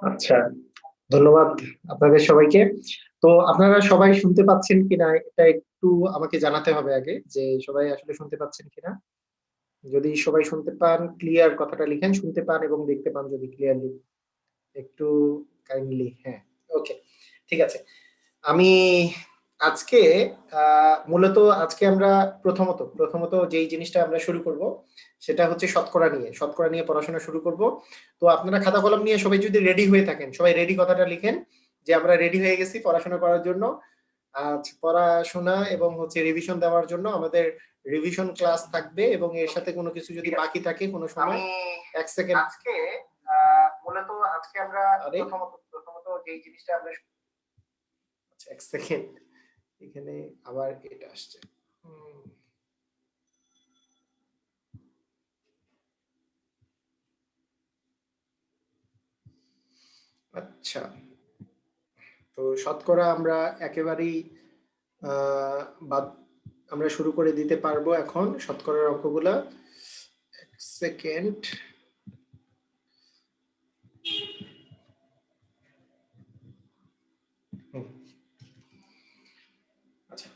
আচ্ছা, ধন্যবাদ আপনাদের সবাইকে। তো আপনারা সবাই শুনতে পাচ্ছেন কিনা এটা একটু আমাকে জানাতে হবে আগে, যে সবাই আসলে শুনতে পাচ্ছেন কিনা। যদি সবাই শুনতে পান ক্লিয়ার কথাটা লিখেন, শুনতে পান এবং দেখতে পান যদি ক্লিয়ারলি একটু কাইন্ডলি। হ্যাঁ, ওকে, ঠিক আছে। আমি আজকে মূলত আজকে আমরা প্রথমত যেই জিনিসটা আমরা শুরু করব সেটা হচ্ছে শতকরা নিয়ে পড়াশোনা শুরু করব। তো আপনারা খাতা কলম নিয়ে সবাই যদি রেডি হয়ে থাকেন, সবাই রেডি কথাটা লিখেন যে আমরা রেডি হয়ে গেছি পড়াশোনা করার জন্য। আজ পড়াশোনা এবং হচ্ছে রিভিশন দেওয়ার জন্য আমাদের রিভিশন ক্লাস থাকবে, এবং এর সাথে কোনো কিছু যদি বাকি থাকে কোনো সময়। এক সেকেন্ড, আজকে মূলত আজকে আমরা প্রথমত যেই জিনিসটা আমরা, আচ্ছা এক সেকেন্ড, এখানে আবার এটা আসছে। আচ্ছা, তো শতকরা আমরা একেবারেই বাদ, আমরা শুরু করে দিতে পারবো এখন শতকরার অঙ্কগুলা। এক সেকেন্ড। আচ্ছা,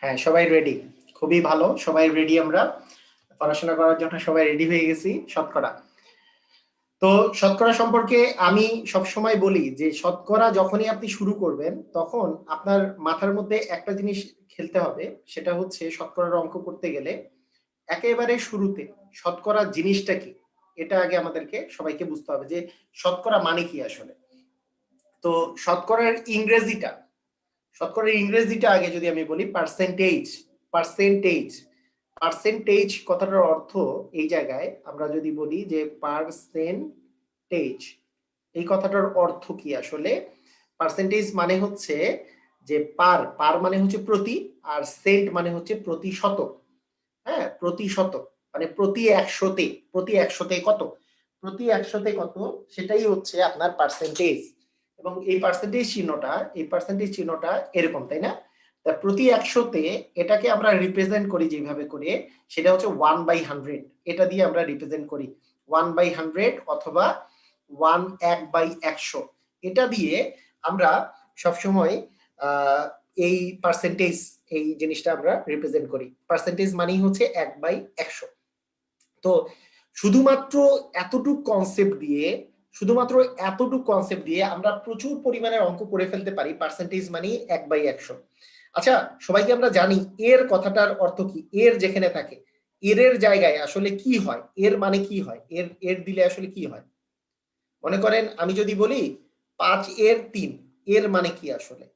হ্যাঁ সবাই রেডি, খুবই ভালো, সবাই রেডি। আমরা পড়াশোনা করার জন্য সবাই রেডি হয়ে গেছি। শতকরা, তো শতকরা সম্পর্কে আমি সব সময় বলি যে শতকরা যখনই আপনি শুরু করবেন তখন আপনার মাথার মধ্যে একটা জিনিস খেলতে হবে, সেটা হচ্ছে শতকরার অঙ্ক করতে গেলে একেবারে শুরুতে শতকরা জিনিসটা কি এটা আগে আমাদেরকে সবাইকে বুঝতে হবে যে শতকরা মানে কি আসলে। তো শতকরার ইংরেজিটা আগে যদি আমি বলি পার্সেন্টেজ। পার্সেন্টেজ পার্সেন্টেজ কথাটার অর্থ এই জায়গায় আমরা যদি বলি যে পার্সেন্টেজ, এই কথাটার অর্থ কি আসলে। পার্সেন্টেজ মানে হচ্ছে যে পার পার মানে হচ্ছে প্রতি, আর সেন্ট মানে হচ্ছে প্রতিশত। হ্যাঁ, প্রতিশত মানে প্রতি একশোতে কত, প্রতি 100তে কত, সেটাই হচ্ছে আপনার পার্সেন্টেজ। এবং এই পার্সেন্টেজ চিহ্নটা এরকম, তাই না? তা প্রতি 100তে এটাকে আমরা রিপ্রেজেন্ট করি যেভাবে করে, সেটা হচ্ছে 1/100। এটা দিয়ে আমরা রিপ্রেজেন্ট করি 1/100 অথবা 1/100। এটা দিয়ে আমরা সবসময় এই পার্সেন্টেজ, এই জিনিসটা আমরা রিপ্রেজেন্ট করি। পার্সেন্টেজ মানেই হচ্ছে 1/100। তো শুধুমাত্র এতটুক কনসেপ্ট দিয়ে আমরা প্রচুর পরিমাণের অঙ্ক করে ফেলতে পারি। পার্সেন্টেজ মানে 1/100। আচ্ছা, সবাইকে আমরা জানি এর কথাটার অর্থ কি। এর যেখানে থাকে, এর জায়গায় আসলে কি হয়, এর মানে কি হয়, এর এর দিলে আসলে কি হয়। মনে করেন আমি যদি বলি 5/3, এর মানে কি আসলে।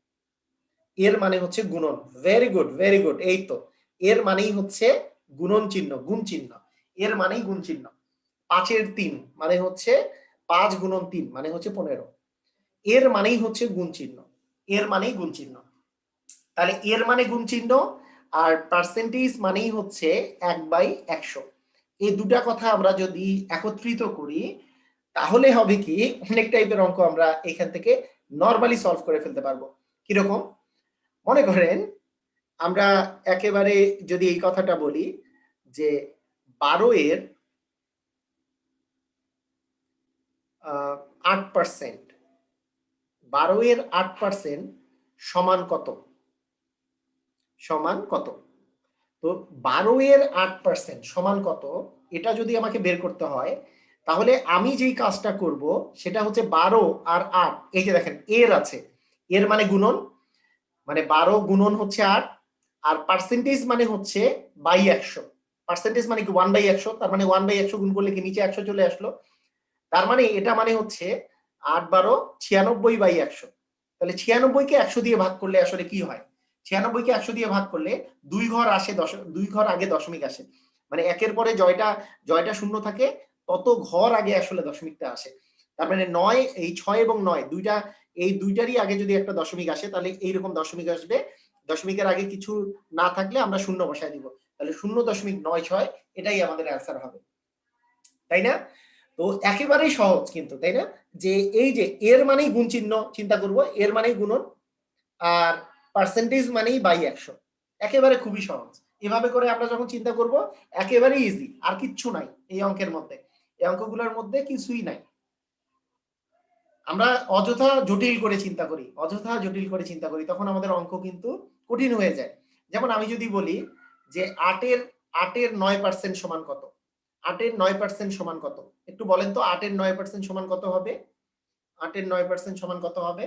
এর মানে হচ্ছে গুণন। ভেরি গুড, ভেরি গুড, এই তো। এর মানেই হচ্ছে গুণন চিহ্ন, গুণ চিহ্ন। এর মানেই গুণ চিহ্ন। 5/3 মানে হচ্ছে 5 × 3 মানে হচ্ছে 15। এর মানেই হচ্ছে গুণ চিহ্ন, এর মানেই গুণ চিহ্ন। তাহলে এর মানে গুণ চিহ্ন, আর পার্সেন্টেজ মানেই হচ্ছে 1/100। এই দুটা কথা আমরা যদি একত্রিত করি তাহলে হবে কি, অনেক টাইপের অঙ্ক আমরা এখান থেকে নরমালি সলভ করে ফেলতে পারবো। কিরকম? মনে করেন আমরা একেবারে যদি এই কথাটা বলি যে 12-এর 8%, 12-এর 8% সমান কত, সমান কত। তো 12-এর 8% সমান কত, এটা যদি আমাকে বের করতে হয় তাহলে আমি যেই কাজটা করব সেটা হচ্ছে 12 আর 8, এই যে দেখেন এর আছে, এর মানে গুণন, মানে 12 গুণন হচ্ছে 8, আর পার্সেন্টেজ মানে হচ্ছে বাই 100। পার্সেন্টেজ মানে কি 1/100, তার মানে 1/100 গুণ করলে কি নিচে 100 চলে আসলো। তার মানে এটা মানে হচ্ছে 8 × 12 96/100। তাহলে 96-কে 100 দিয়ে ভাগ করলে আসলে কি হয়। 96-কে 100 দিয়ে ভাগ করলে 2 ঘর আগে দশমিক আসে। মানে একের পরে জয়টা শূন্য থাকে তত ঘর আগে আসলে দশমিকটা আসে। তার মানে 9, এই 6 এবং 9 দুইটা, এই দুইটারই আগে যদি একটা দশমিক আসে তাহলে এইরকম দশমিক আসবে। দশমিকের আগে কিছু না থাকলে আমরা শূন্য বসায় দিব, তাহলে 0.96, এটাই আমাদের অ্যান্সার হবে, তাই না? তো একেবারেই সহজ কিন্তু, তাই না? যে এই যে এর মানেই গুণ চিহ্ন চিন্তা করব, এর মানেই গুণন, আর পার্সেন্টেজ মানেই বাই 100। একেবারে খুবই সহজ। এভাবে করে আমরা যখন চিন্তা করব একেবারে ইজি, আর কিচ্ছু নাই এই অঙ্কের মধ্যে, এই অঙ্কগুলোর মধ্যে কিছুই নাই। আমরা অযথা জটিল করে চিন্তা করি, অযথা জটিল করে চিন্তা করি, তখন আমাদের অঙ্ক কিন্তু কঠিন হয়ে যায়। যেমন আমি যদি বলি যে 8-এর 9% সমান কত, 8-এর 9% সমান কত, একটু বলেন তো 8-এর 9% সমান কত হবে? 8-এর 9% সমান কত হবে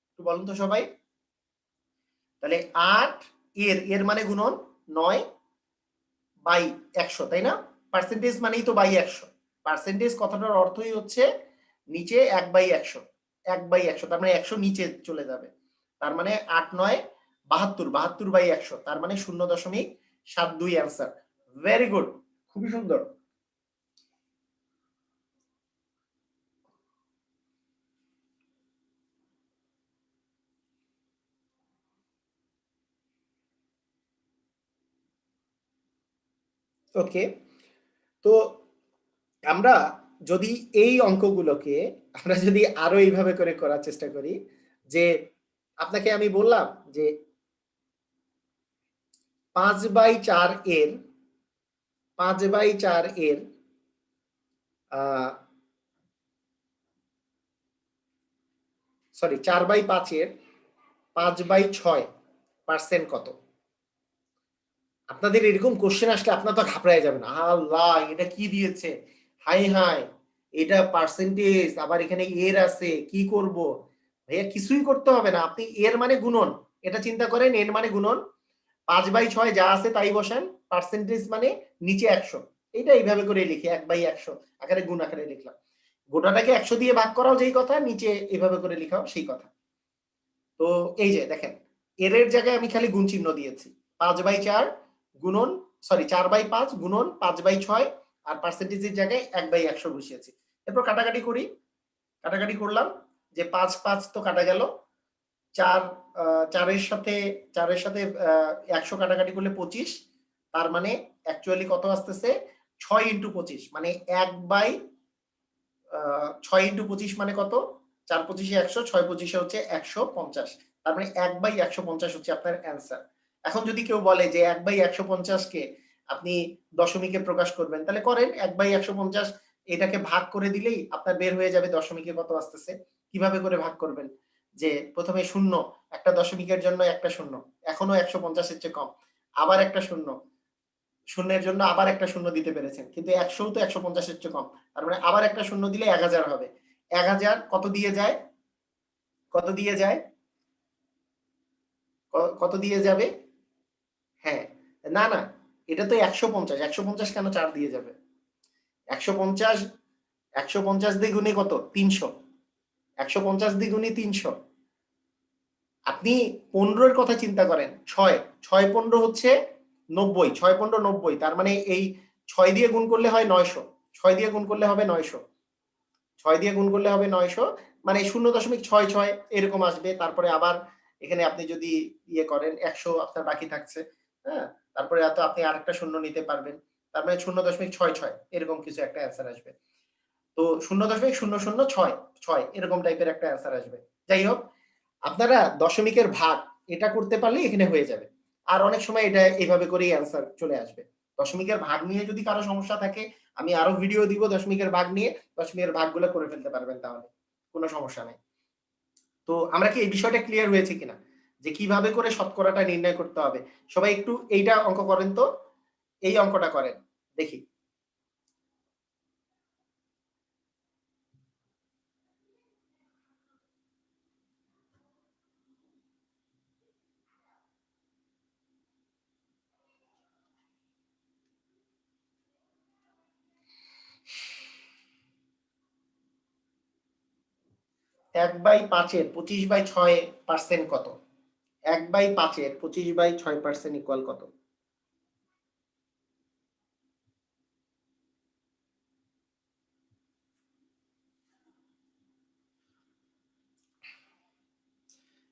একটু বলুন তো সবাই। তাহলে 8 এর মানে গুণন 9/100, তাই না? পার্সেন্টেজ মানেই তো বাই 100। পার্সেন্টেজ কথাটার অর্থই হচ্ছে নিচে 1/100, 1/100, তার মানে 100 নিচে চলে যাবে। তার মানে 8-9 = 72/100, তার মানে 0.72 অ্যান্সার। ভেরি গুড, খুবই সুন্দর। ওকে, তো আমরা যদি এই অঙ্কগুলোকে আমরা যদি আরো এইভাবে করে করার চেষ্টা করি, যে আপনাকে আমি বললাম যে 5/4 এর 5/4 এর সরি 4/5 এর 5/6% কত? আপনাদের এরকম কোশ্চেন আসলে আপনার তো ঘাবড়ায় যাবেন, আল্লাহ এটা কি দিয়েছে, হাই হাই, এটা পার্সেন্টেজ, আবার এখানে এর আছে, কি করব? ভাইয়া কিছুই করতে হবে না, আপনি এর মানে গুণন, এটা চিন্তা করেন, এর মানে গুণন, 5/6 যা আছে তাই বসান, পার্সেন্টেজ মানে নিচে 100, এইটা এইভাবে করে লিখি 1/100 আকারে গুণ আকারে লিখলাম। গোটাটাকে 100 দিয়ে ভাগ করাও যেই কথা, নিচে এভাবে করে লিখাও সেই কথা। তো এই যে দেখেন, এর জায়গায় আমি খালি গুণ চিহ্ন দিয়েছি, 5/4 গুণন, সরি 4/5 গুণন 5/6, আর পার্সেন্টেজের জায়গায় 1/100 বসিয়েছি। এরপর কাটাকাটি করি, কাটাকাটি করলাম, যে 5-5 তো কাটা গেল, 4 4-এর সাথে 100 কাটাকাটি করলে 25, তার মানে অ্যাকচুয়ালি কত আসতেছে, 6 × 25 মানে 6 × 25 মানে কত, 4-25 100, 6-25 হচ্ছে 150, তার মানে 1/150 হচ্ছে আপনার অ্যান্সার। এখন যদি কেউ বলে যে 1/150 কে আপনি দশমিকে প্রকাশ করবেন, তাহলে করেন, 1/150 এটাকে ভাগ করে দিলেই আপনার বের হয়ে যাবে দশমিকে কত আসতেছে। কিভাবে করে ভাগ করবেন, যে প্রথমে শূন্য, একটা দশমিকের জন্য একটা শূন্য, এখনো 150 এর চেয়ে কম, আবার একটা শূন্য, শূন্যের জন্য আবার একটা শূন্য দিতে পেরেছেন, কিন্তু 100 তো 150 এর চেয়ে কম, তার মানে আবার একটা শূন্য দিলে 1000 হবে। 1000 কত দিয়ে যায়, কত দিয়ে যায়, কত দিয়ে যাবে? হ্যাঁ, না না, এটা তো 150, 150 কেন 4 দিয়ে যাবে? 150, 150 দ্বিগুণে কত, 300, 150 দ্বিগুণে 300। আপনি 15 এর কথা চিন্তা করেন, 6, 6-15 হচ্ছে 90, 6-15 90, তার মানে এই 6 দিয়ে গুণ করলে হয় 900, 6 দিয়ে গুণ করলে হবে 900, 6 দিয়ে গুণ করলে হবে 900, মানে 0.66 এরকম আসবে। তারপরে আবার এখানে আপনি যদি ইয়ে করেন, 100 আপনার বাকি থাকছে, হ্যাঁ? তারপরে হয়তো আপনি আরেকটা শূন্য নিতে পারবেন, তার মানে 0.66 এরকম কিছু একটা অ্যান্সার আসবে। তো 0.006 এরকম টাইপের একটা অ্যান্সার আসবে। যাই হোক, আপনারা দশমিকের ভাগ এটা করতে পারলেই এখানে হয়ে যাবে। আর অনেক সময় এটা এভাবে করেই অ্যান্সার চলে আসবে। দশমিকের ভাগ নিয়ে যদি কারো সমস্যা থাকে, আমি আরো ভিডিও দিব দশমিকের ভাগ নিয়ে, দশমিকের ভাগগুলো করে ফেলতে পারবেন তাহলে। কোনো সমস্যা নাই। তো আমরা কি এই বিষয়টা ক্লিয়ার হয়েছে কিনা? যে কিভাবে করে শতকরাটা নির্ণয় করতে হবে? সবাই একটু এইটা অঙ্ক করেন তো। এই অঙ্কটা করেন। দেখি। 1/5 এর 25/6% কত? 1/5 এর 25/6% ইকুয়াল কত?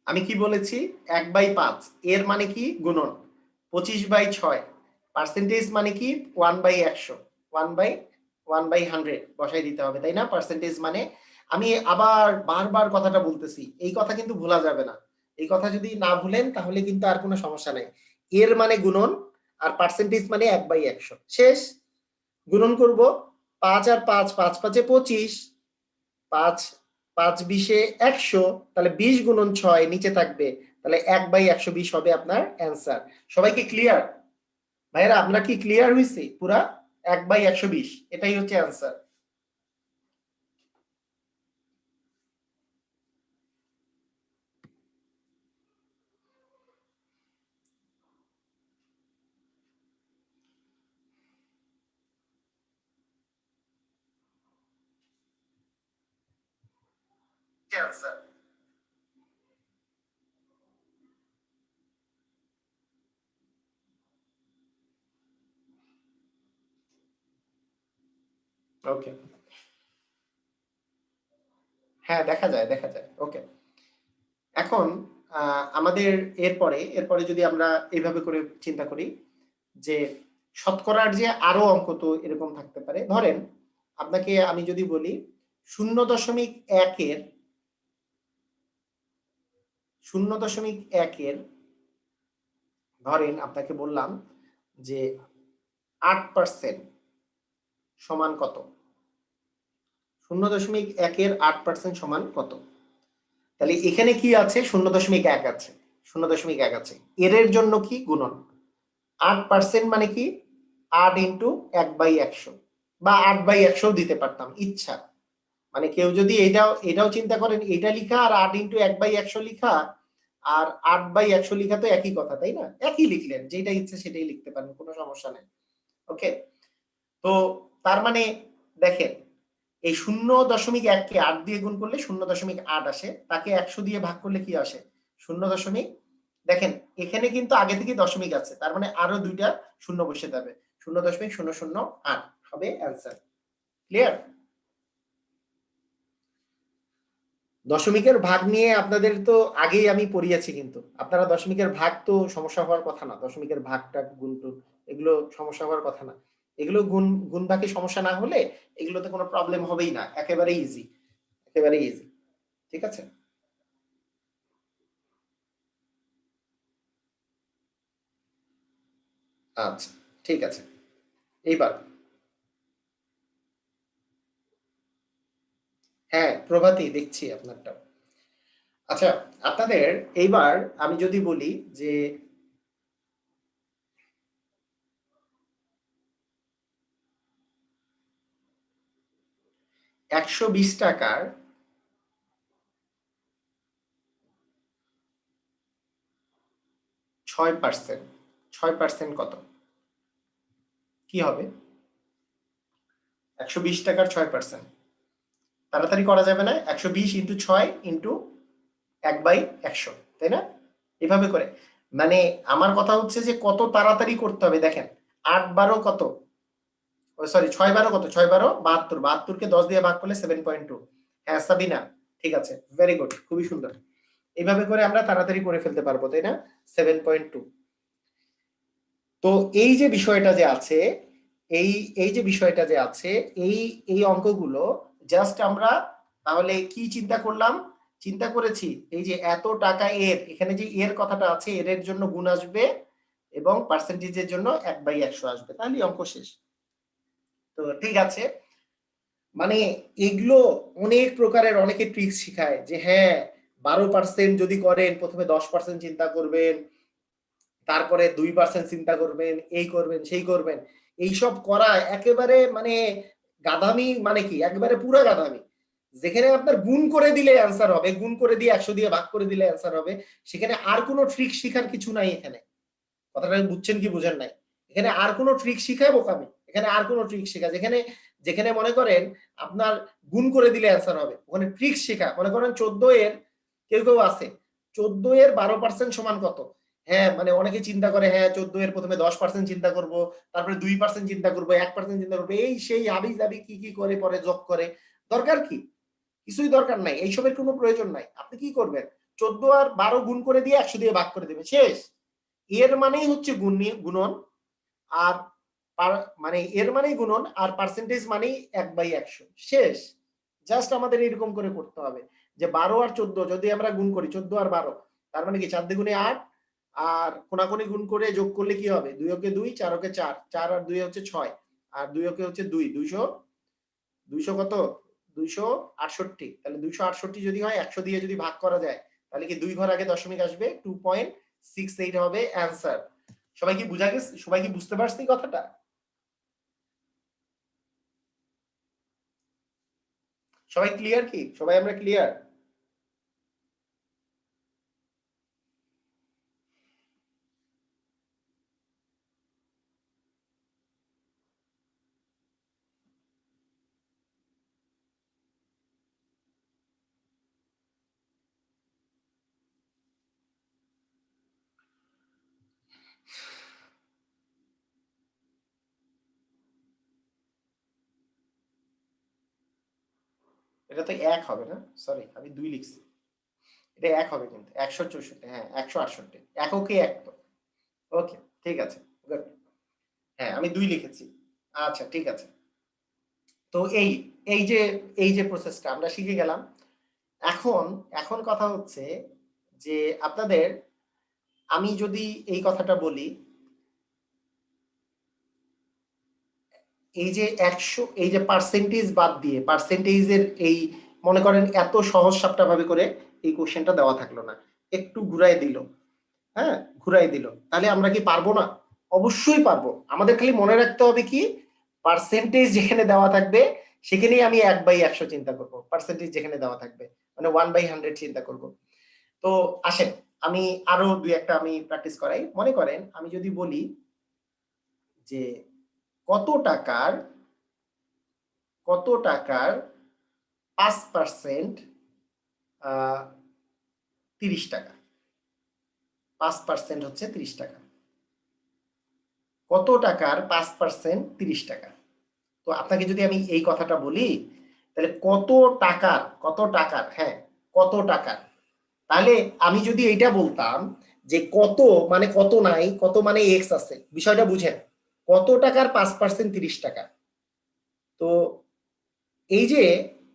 আমি কি বলেছি? 1/5 এর মানে কি গুণন, 25/6 পার্সেন্টেজ মানে কি 1/100, 1/100 1/100 বসাই দিতে হবে, তাই না? পার্সেন্টেজ মানে আমি আবার বারবার কথাটা বলতেছি, এই কথা কিন্তু ভোলা যাবে না। এই কথা যদি না ভুলেন তাহলে কিন্তু আর কোনো সমস্যা নাই। এর মানে গুণন আর পার্সেন্টেজ মানে 1/100 শেষ। গুণন করব 5 আর 5, 5 5 25, 5 5 20 100, তাহলে 20 গুণন 6 নিচে থাকবে, তাহলে 1/120 হবে আপনার অ্যান্সার। সবাই কি ক্লিয়ার? ভাইরা আপনারা কি ক্লিয়ার হইছে? পুরা 1/120 এটাই হচ্ছে অ্যান্সার। অ্যান্সার ওকে, হ্যাঁ দেখা যায় দেখা যায়। ওকে, এখন আমাদের এরপরে যদি আমরা এইভাবে করে চিন্তা করি যে শতকরার যে আরো অঙ্ক তো এরকম থাকতে পারে। ধরেন আপনাকে আমি যদি বলি 0.1 এর 0.1 এর ধরেন আপনাকে বললাম যে 8% সমান কত? 0.1 এর 8% সমান কত? তাহলে এখানে কি আছে? 0.1 আছে, 0.1 আছে। এর জন্য কি গুণন? 8% মানে কি? 8 ইন্টু 1/100 বা 8/100 দিতে পারতাম ইচ্ছা। মানে কেউ যদি এটাও চিন্তা করেন, এটা লিখা আর 8 ইন্টু 1/100 লিখা আর 8/100 লিখা তো একই কথা, তাই না? একই লিখলেন, যেটা ইচ্ছে সেটাই লিখতে পারেন, কোনো সমস্যা নেই। ওকে, তো তার মানে দেখেন এই 0.1 কে 8 দিয়ে গুণ করলে 0.8 আসে, তাকে 100 দিয়ে ভাগ করলে কি আসে? 0. দেখেন এখানে কিন্তু আগে থেকে দশমিক আছে, তার মানে আরো দুইটা শূন্য বসে যাবে, 0.008 হবে অ্যান্সার। ক্লিয়ার? দশমিকের ভাগ নিয়ে আপনাদের তো আগেই আমি পড়িয়েছি, কিন্তু আপনারা দশমিকের ভাগ তো সমস্যা হওয়ার কথা না, দশমিকের ভাগটা গুণ টুন এগুলো সমস্যা হওয়ার কথা না। এগুলো গুণ ভাগে সমস্যা না হলে এগুলোতে কোনো প্রবলেম হবেই না, একেবারে ইজি, একেবারে ইজি। ঠিক আছে, আচ্ছা ঠিক আছে। এইবার হ্যাঁ প্রভাতী দেখছি আপনারটা। আচ্ছা আপনাদের এইবার আমি যদি বলি যে 120 টাকার 6%, 6% কত? কি হবে? 120 টাকার 6%, তাড়াতাড়ি করা যাবে না? 120 ইন্টু 6 ইন্টু 1/100, তাই না? এভাবে করে মানে আমার কথা হচ্ছে যে কত তাড়াতাড়ি করতে হবে। দেখেন 8 12 কত, সরি 6 12 কত, 6 12 72, 72 কে 10 দিয়ে ভাগ করলে 7.2। হ্যাঁ সাবিনা, ঠিক আছে, ভেরি গুড, খুবই সুন্দর। এইভাবে করে আমরা তাড়াতাড়ি করে ফেলতে পারবো, তাই না? 7.2। তো এই যে বিষয়টা যে আছে, এই এই যে বিষয়টা যে আছে, এই এই অঙ্কগুলো জাস্ট আমরা তাহলে কি চিন্তা করলাম? চিন্তা করেছি এই যে এত টাকা এর, এখানে যে এর কথাটা আছে এর জন্য গুণ আসবে এবং পার্সেন্টেজের জন্য 1/100 আসবে, তাহলে অঙ্ক শেষ। তো ঠিক আছে, মানে এগুলো অনেক প্রকারের অনেকে ট্রিক্স শিখায় যে হ্যাঁ 12% যদি করেন প্রথমে 10% চিন্তা করবেন, তারপরে 2% চিন্তা করবেন, এই করবেন সেই করবেন। এইসব করা একেবারে মানে গাধামি, মানে কি একেবারে পুরো গাধামি। যেখানে আপনার গুণ করে দিলে অ্যান্সার হবে, গুণ করে দিয়ে 100 দিয়ে ভাগ করে দিলে অ্যান্সার হবে, সেখানে আর কোনো ট্রিক শিখার কিছু নাই। এখানে কথাটা বুঝছেন কি বুঝেন নাই? এখানে আর কোনো ট্রিক শিখায় বোকামি, এখানে আর কোনো ট্রিক শেখা, যেখানে যেখানে মনে করেন আপনার গুণ করে দিলে অ্যান্সার হবে, ওখানে ট্রিক শেখা। মনে করেন 14 এর কেউ কেউ আছে 14 এর 12% সমান কত? হ্যাঁ মানে অনেকে চিন্তা করে হ্যাঁ 14 এর প্রথমে 10% চিন্তা করব, তারপরে 2% চিন্তা করব, 1% চিন্তা করবো, এই সেই আবি যাবি কি কি করে পরে যোগ করে। দরকার কি? কিছুই দরকার নাই, এইসবের কোনো প্রয়োজন নাই। আপনি কি করবেন? 14 আর 12 গুণ করে দিয়ে 100 দিয়ে ভাগ করে দেবেন, শেষ। এর মানেই হচ্ছে গুণন, আর মানে এর মানেই গুণন, আর পার্সেন্টেজ মানেই 1/100, শেষ। জাস্ট আমাদের এরকম করে করতে হবে যে 12 আর 14 যদি আমরা গুণ করি, 14 আর 12, তার মানে কি 4 দ্বিগুণে 8, আর কোনাকুনি গুণ করে যোগ করলে কি হবে, 2 ওকে 2, 4 ওকে 4, 4 আর 2 হচ্ছে 6, আর 2 ওকে হচ্ছে 2, 200 কত, 268। তাহলে 268 যদি হয় 100 দিয়ে যদি ভাগ করা যায়, তাহলে কি 2 ঘর আগে দশমিক আসবে, 2.68 হবে অ্যান্সার। সবাই কি বুঝা গেছে? সবাই কি বুঝতে পারছি কথাটা? সবাই ক্লিয়ার কি? সবাই আমরা ক্লিয়ার? এটা তো 1 হবে না, সরি আমি 2 লিখছি, এটা 1 হবে কিন্তু 164, হ্যাঁ 168, এককে 1 তো। ওকে, ঠিক আছে, গুড। হ্যাঁ আমি 2 লিখেছি। আচ্ছা ঠিক আছে। তো এই যে প্রসেসটা আমরা শিখে গেলাম। এখন এখন কথা হচ্ছে যে আপনাদের, আমি যদি এই কথাটা বলি, এই যে 100, এই যে পার্সেন্টেজ বাদ দিয়ে পার্সেন্টেজের এই, মনে করেন এত সহজ সাপটা ভাবে করে এই কোশ্চেনটা দেওয়া থাকলো না, একটু ঘুরাই দিল, হ্যাঁ ঘুরাই দিল, তাহলে আমরা কি পারবো না? অবশ্যই পারবো। আমাদের খালি মনে রাখতে হবে কি, পার্সেন্টেজ যেখানে দেওয়া থাকবে সেখানেই আমি 1/100 চিন্তা করব, পার্সেন্টেজ যেখানে দেওয়া থাকবে মানে 1/100 চিন্তা করব। তো আসেন আমি আরো দুই একটা আমি প্র্যাকটিস করাই। মনে করেন আমি যদি বলি যে কত টাকার, কত টাকার 5% 30 টাকা, 5% হচ্ছে 30 টাকা। কত টাকার 5% 30 টাকা। তো আপনাকে যদি আমি এই কথাটা বলি, তাহলে কত টাকার, কত টাকার, হ্যাঁ কত টাকার, তাহলে আমি যদি এইটা বলতাম যে কত মানে কত নাই, কত মানে এক্স আছে, বিষয়টা বুঝেন, কত টাকার 5% 30 টাকা। তো এই যে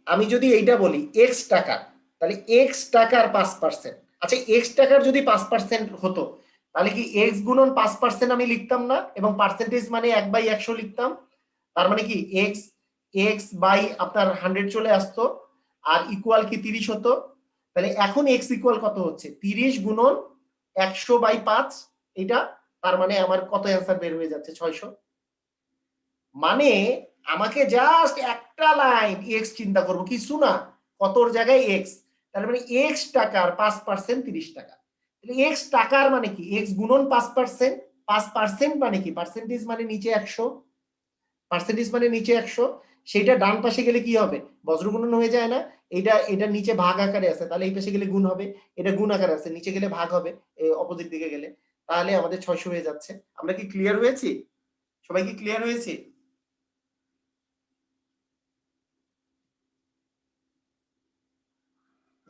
আমি যদি এইটা বলি এক্স টাকার, তাহলে এক্স টাকার 5%, আচ্ছা এক্স টাকার যদি 5% হতো, তাহলে কি এক্স গুণন 5% আমি লিখতাম না, এবং পার্সেন্টেজ মানে 1/100 লিখতাম। তার মানে কি এক্স, এক্স বাই আপনার 100 চলে আসতো, আর ইকুয়াল কি 30 হতো। তাহলে এখন এক্স ইকুয়াল কত হচ্ছে, 30 গুণন 100/5, এটা, তার মানে আমার কত অ্যান্সার বের হয়ে যাচ্ছে, 600। মানে আমাকে জাস্ট একটা লাইন এক্স চিন্তা করব, কিছু না, কতর জায়গায় এক্স, তার মানে এক্স টাকার 5% 30 টাকা। তাহলে এক্স টাকার মানে কি, এক্স গুণন 5%, 5% মানে কি, পার্সেন্টেজ মানে নিচে 100, পার্সেন্টেজ মানে নিচে 100, সেটা ডান পাশে গেলে কি হবে, বজ্রগুণন হয়ে যায় না, এটা এটা নিচে ভাগ আকারে আছে, তাহলে এই পাশে গেলে গুণ হবে, এটা গুণ আকারে আছে নিচে গেলে ভাগ হবে, অপোজিট দিকে গেলে, তাহলে আমাদের 600 হয়ে যাচ্ছে। আমরা কি ক্লিয়ার হয়েছি? সবাই কি ক্লিয়ার হয়েছে?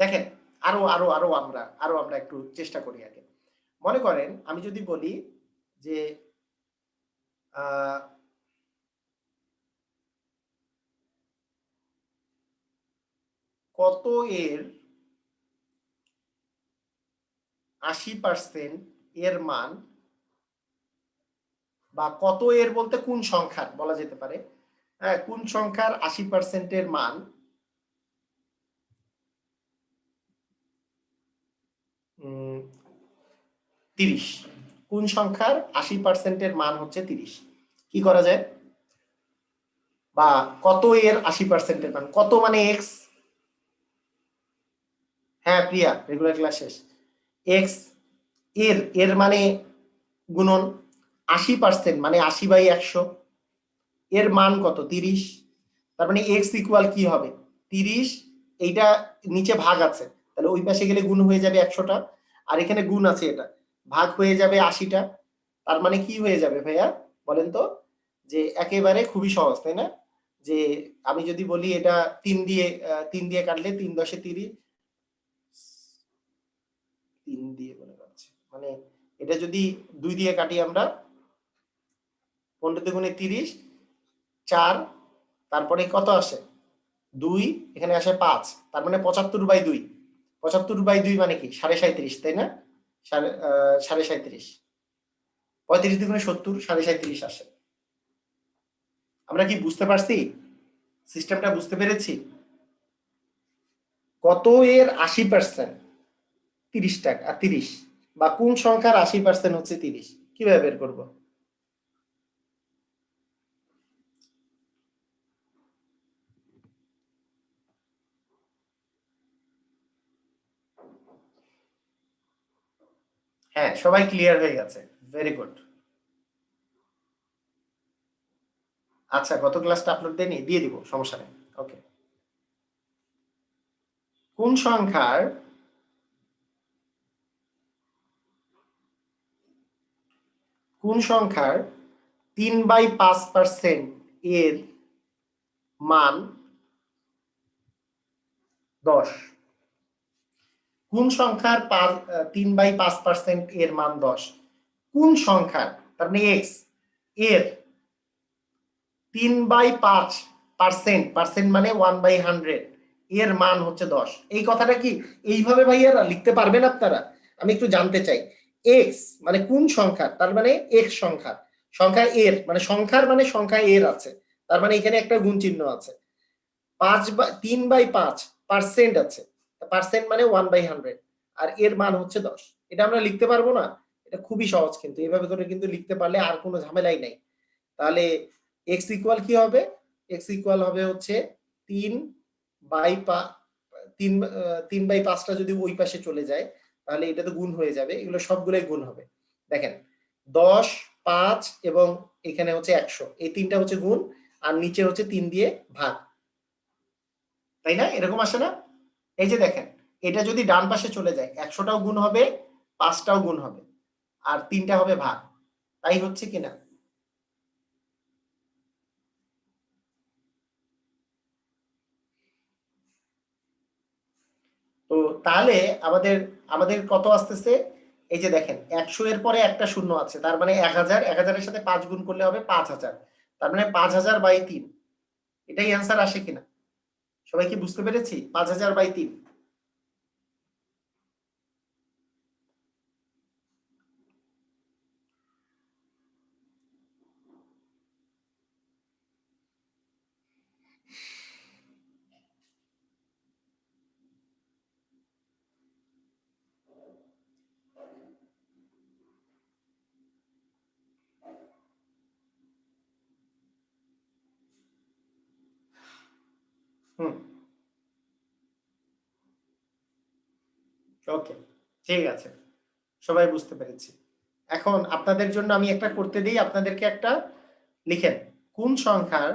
দেখেন, আরো আরো আরো আমরা একটু চেষ্টা করি আগে। মনে করেন আমি যদি বলি যে কত এর 80% এর মান, বা কত এর বলতে কোন সংখ্যার বলা যেতে পারে, হ্যাঁ কোন সংখ্যার 80% এর মান 30, কোন সংখ্যার 80% এর মান হচ্ছে 30, কি করা যায়? বা কত এর 80% এর মান, কত মানে এক্স, হ্যাঁ প্রিয়া রেগুলার ক্লাস শেষ, এক্স, এর এর মানে গুণন 80% মানে 80/100, এর মান কত 30, তার মানে এক্স ইকুয়াল কি হবে 30, এইটা নিচে ভাগ আছে, তাহলে ওই পাশে গেলে গুণ হয়ে যাবে 100টা, আর এখানে গুণ আছে, এটা ভাগ হয়ে যাবে 80টা, তার মানে কি হয়ে যাবে ভাইয়া বলেন তো, যে একেবারে খুবই সহজ তাই না, যে আমি যদি বলি এটা 3 দিয়ে কাটলে 3×10 = 30, 3 দিয়ে বলে যাচ্ছে মানে, এটা যদি 2 দিয়ে কাটি আমরা, 15 দুগুণে 30, 4, তারপরে কত আসে 2, এখানে আসে 5, তার মানে 75/2। 75/2 মানে কি 37.5, তাই না? 37.5, 35 দুগুণে 70, 37.5 আসে। আমরা কি বুঝতে পারছি? সিস্টেমটা বুঝতে পেরেছি? কত এর 80%? 30 টাকা, 30, বা কোন সংখ্যার 80% হচ্ছে 30, কিভাবে বের করব? হ্যাঁ, সবাই ক্লিয়ার হয়ে গেছে, ভেরি গুড। আচ্ছা, গত ক্লাসটা আপলোড দেয়নি, দিয়ে দিব, সমস্যা নেই। ওকে, কোন সংখ্যার 3/5% এর মান 10? কোন সংখ্যার 3/5% এর মান 10? কোন সংখ্যার, তার মানে এক্স, এর 3/5%, পার্সেন্ট মানে 1/100, এর মান হচ্ছে 10। এই কথাটা কি এইভাবে ভাইয়ারা লিখতে পারবেন আপনারা? আমি একটু জানতে চাই। এক্স মানে কোন সংখ্যার, তার মানে এক্স সংখ্যার, সংখ্যা এর মানে সংখ্যার মানে সংখ্যা এর আছে, তার মানে এখানে একটা গুণ চিহ্ন আছে। 3/5% আছে, পার্সেন্ট মানে 1/100, আর এর মান হচ্ছে 10। এটা আমরা লিখতে পারবো না? এটা খুবই সহজ, কিন্তু এভাবে করে কিন্তু লিখতে পারলে আর কোনো ঝামেলাই নাই। তাহলে এক্স ইকুয়াল কি হবে? এক্স ইকুয়াল হবে হচ্ছে 3/5টা যদি ওই পাশে চলে যায় তাহলে এটা তো গুণ হয়ে যাবে, এগুলো সবগুলোই গুণ হবে। দেখেন 10, 5 এবং এখানে হচ্ছে 100, এই তিনটা হচ্ছে গুণ, আর নিচে হচ্ছে 3 দিয়ে ভাগ, তাই না? এরকম আসে না? এই যে দেখেন, এটা যদি ডান পাশে চলে যায় 100টাও গুণ হবে, 5টাও গুণ হবে, আর 3টা হবে ভাগ, তাই হচ্ছে কিনা? তো তাহলে আমাদের আমাদের কত আসতেছে? এই যে দেখেন 100 এর পরে একটা শূন্য আছে, তার মানে 1000, 1000 এর সাথে 5 গুণ করলে হবে 5000, তার মানে 5000/3। এটাই অ্যান্সার আসে কিনা? সবাই কি বুঝতে পেরেছি? 5000/3। হুম, ওকে, ঠিক আছে, সবাই বুঝতে পেরেছি। এখন আপনাদের জন্য আমি একটা করতে দিই, আপনাদেরকে একটা লিখেন। কোন সংখ্যার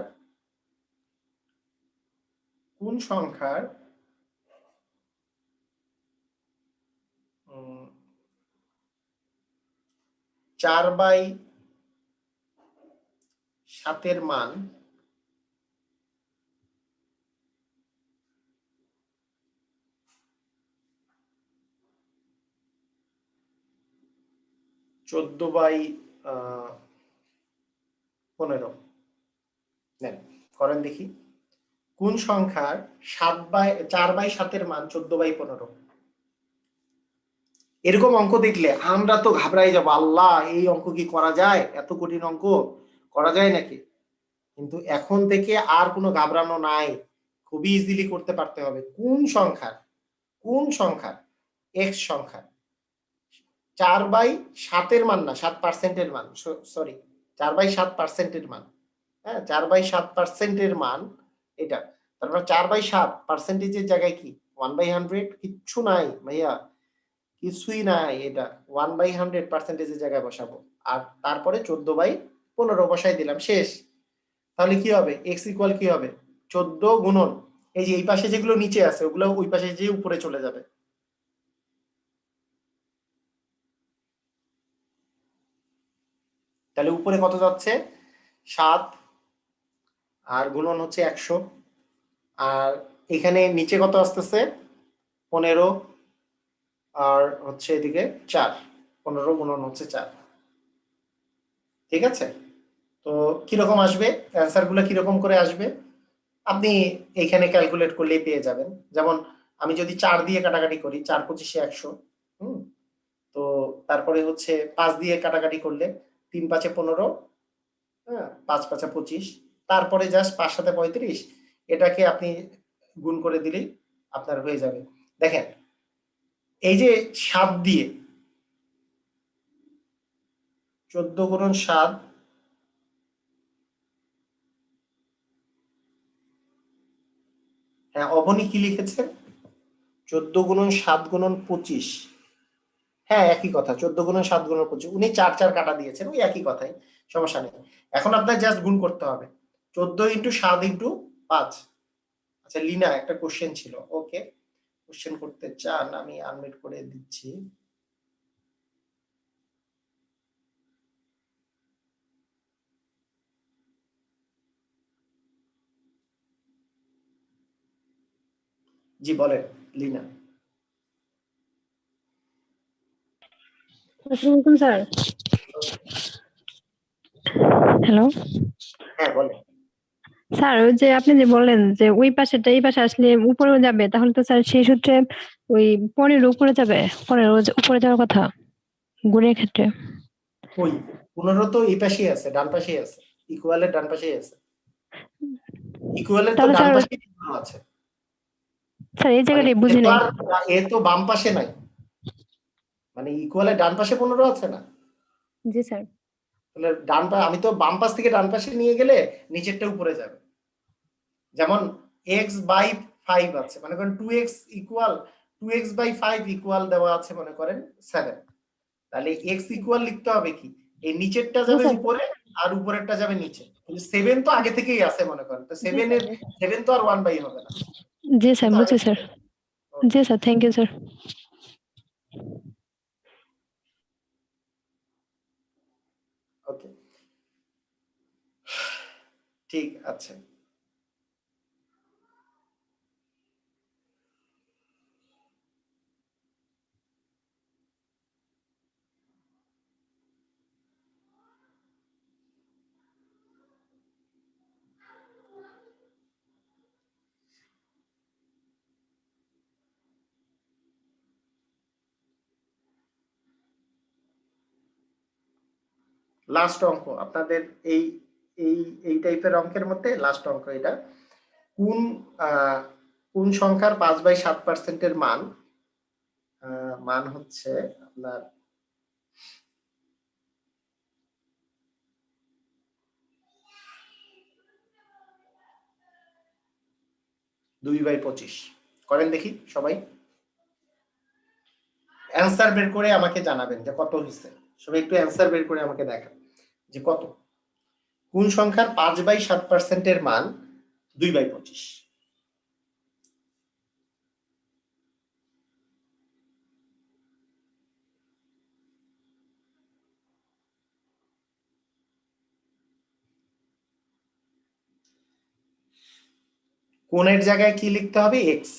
কোন সংখ্যার 4/7 মান 14/15? নেন, করেন দেখি। কোন সংখ্যার 4/7 মান 14/15? এরকম অঙ্ক দেখলে আমরা তো ঘাবড়াই যাবো, আল্লাহ এই অঙ্ক কি করা যায়? এত কঠিন অঙ্ক করা যায় নাকি? কিন্তু এখন থেকে আর কোনো ঘাবড়ানো নাই, খুবই ইজিলি করতে পারতে হবে। কোন সংখ্যার এক্স সংখ্যা 4/7 মান, না 7%-এর মান, সরি, 4/7%-এর মান, হ্যাঁ 4/7%-এর মান এটা। তারপর 4/7 পার্সেন্টেজের জায়গায় কি 1/100? কিচ্ছু নাই ভাইয়া, কিছুই নাই, এটা 1/100 জায়গায় বসাবো, আর তারপরে 14/15 বসাই দিলাম, শেষ। তাহলে কি হবে? এক্স ইকুয়াল কি হবে? 14 গুণন এই যে এই পাশে যেগুলো নিচে আছে ওগুলো ওই পাশে যে উপরে চলে যাবে। তাহলে উপরে কত যাচ্ছে? 7, আর গুণন হচ্ছে 100, আর এখানে নিচে কত আসতেছে? 15, আর হচ্ছে এদিকে 4, 15 গুণন হচ্ছে 4। ঠিক আছে? তো কিরকম আসবে, অ্যান্সার গুলো কিরকম করে আসবে আপনি এইখানে ক্যালকুলেট করলেই পেয়ে যাবেন। যেমন আমি যদি 4 দিয়ে কাটাকাটি করি, 4 25 100, তো তারপরে হচ্ছে 5 দিয়ে কাটাকাটি করলে 3 5 15, হ্যাঁ 5 5 25, তারপরে জাস্ট 5 7 35, এটাকে আপনি গুণ করে দিলেই আপনার হয়ে যাবে। দেখেন এই যে 7 দিয়ে 14 গুণন 7, হ্যাঁ অবনী কি লিখেছেন, 14 গুণন 7 গুণন 25, হ্যাঁ একই কথা, 14 গুণন 7 গুণন 25, উনি 4 4 কাটা দিয়েছেন, ওই একই কথাই, সমস্যা নেই। এখন আপনার জাস্ট গুণ করতে হবে 14 ইন্টু 7 ইন্টু 5। আচ্ছা লিনা একটা কোশ্চেন ছিল, ওকে কোশ্চেন করতে চান আমি আনমিউট করে দিচ্ছি। জি বলেন লিনা। আসসালামু আলাইকুম স্যার। হ্যালো হ্যাঁ বলেন। স্যার, ওই যে আপনি যে বললেন যে ওই পাশেটা এই পাশে আসলে উপরেও যাবে, তাহলে তো স্যার সেই সূত্রে ওই 15 উপরে যাবে, 15 উপরে যাওয়ার কথা গুণের ক্ষেত্রে। ওই 15 তো এই পাশেই আছে, ডান পাশেই আছে, ইকুয়ালের ডান পাশেই আছে, ইকুয়ালের তো তাহলে ডান স্যার, পাশেই 15 আছে, স্যার এই মানে জায়গাটাই এ বুঝি তো নাই। আর এ তো বাম পাশে নাই, মানে ইকুয়ালের ডান পাশে 15 আছে না, জি স্যার। তাহলে ডান পা আমি তো বাম পাশ থেকে ডান পাশে নিয়ে গেলে নিচেরটা উপরে যাবে। যেমন x বাই 5 আছে, মনে করেন 2x equal 2x by 5 equal দেওয়া আছে মনে করেন 7, তাহলে x ইকুয়াল লিখতে হবে কি, এই নিচেরটা জি যাবে স্যার। উপরে আর উপরেরটা যাবে নিচে, কিন্তু 7 তো আগে থেকেই আছে মনে করেন, তো জি 7 স্যার। এর 7 তো আর 1 বাই হবে না, জি এটা স্যার, তো আগে বুঝছি স্যার। থেকে। ওকে জি স্যার, থ্যাংক ইউ স্যার। ওকে ঠিক আছে। লাস্ট অঙ্ক আপনাদের এই এই এই টাইপের অঙ্কের মধ্যে লাস্ট অঙ্ক এটা, কোন কোন সংখ্যার 5/7% মান মান হচ্ছে আপনার 2/25, করেন দেখি সবাই, অ্যান্সার বের করে আমাকে জানাবেন যে কত হয়েছে, সবাই একটু অ্যান্সার বের করে আমাকে দেখান যে কত, কোন সংখ্যার 5/7%-এর মান 2/25। কোণের জায়গায় কি লিখতে হবে, এক্স,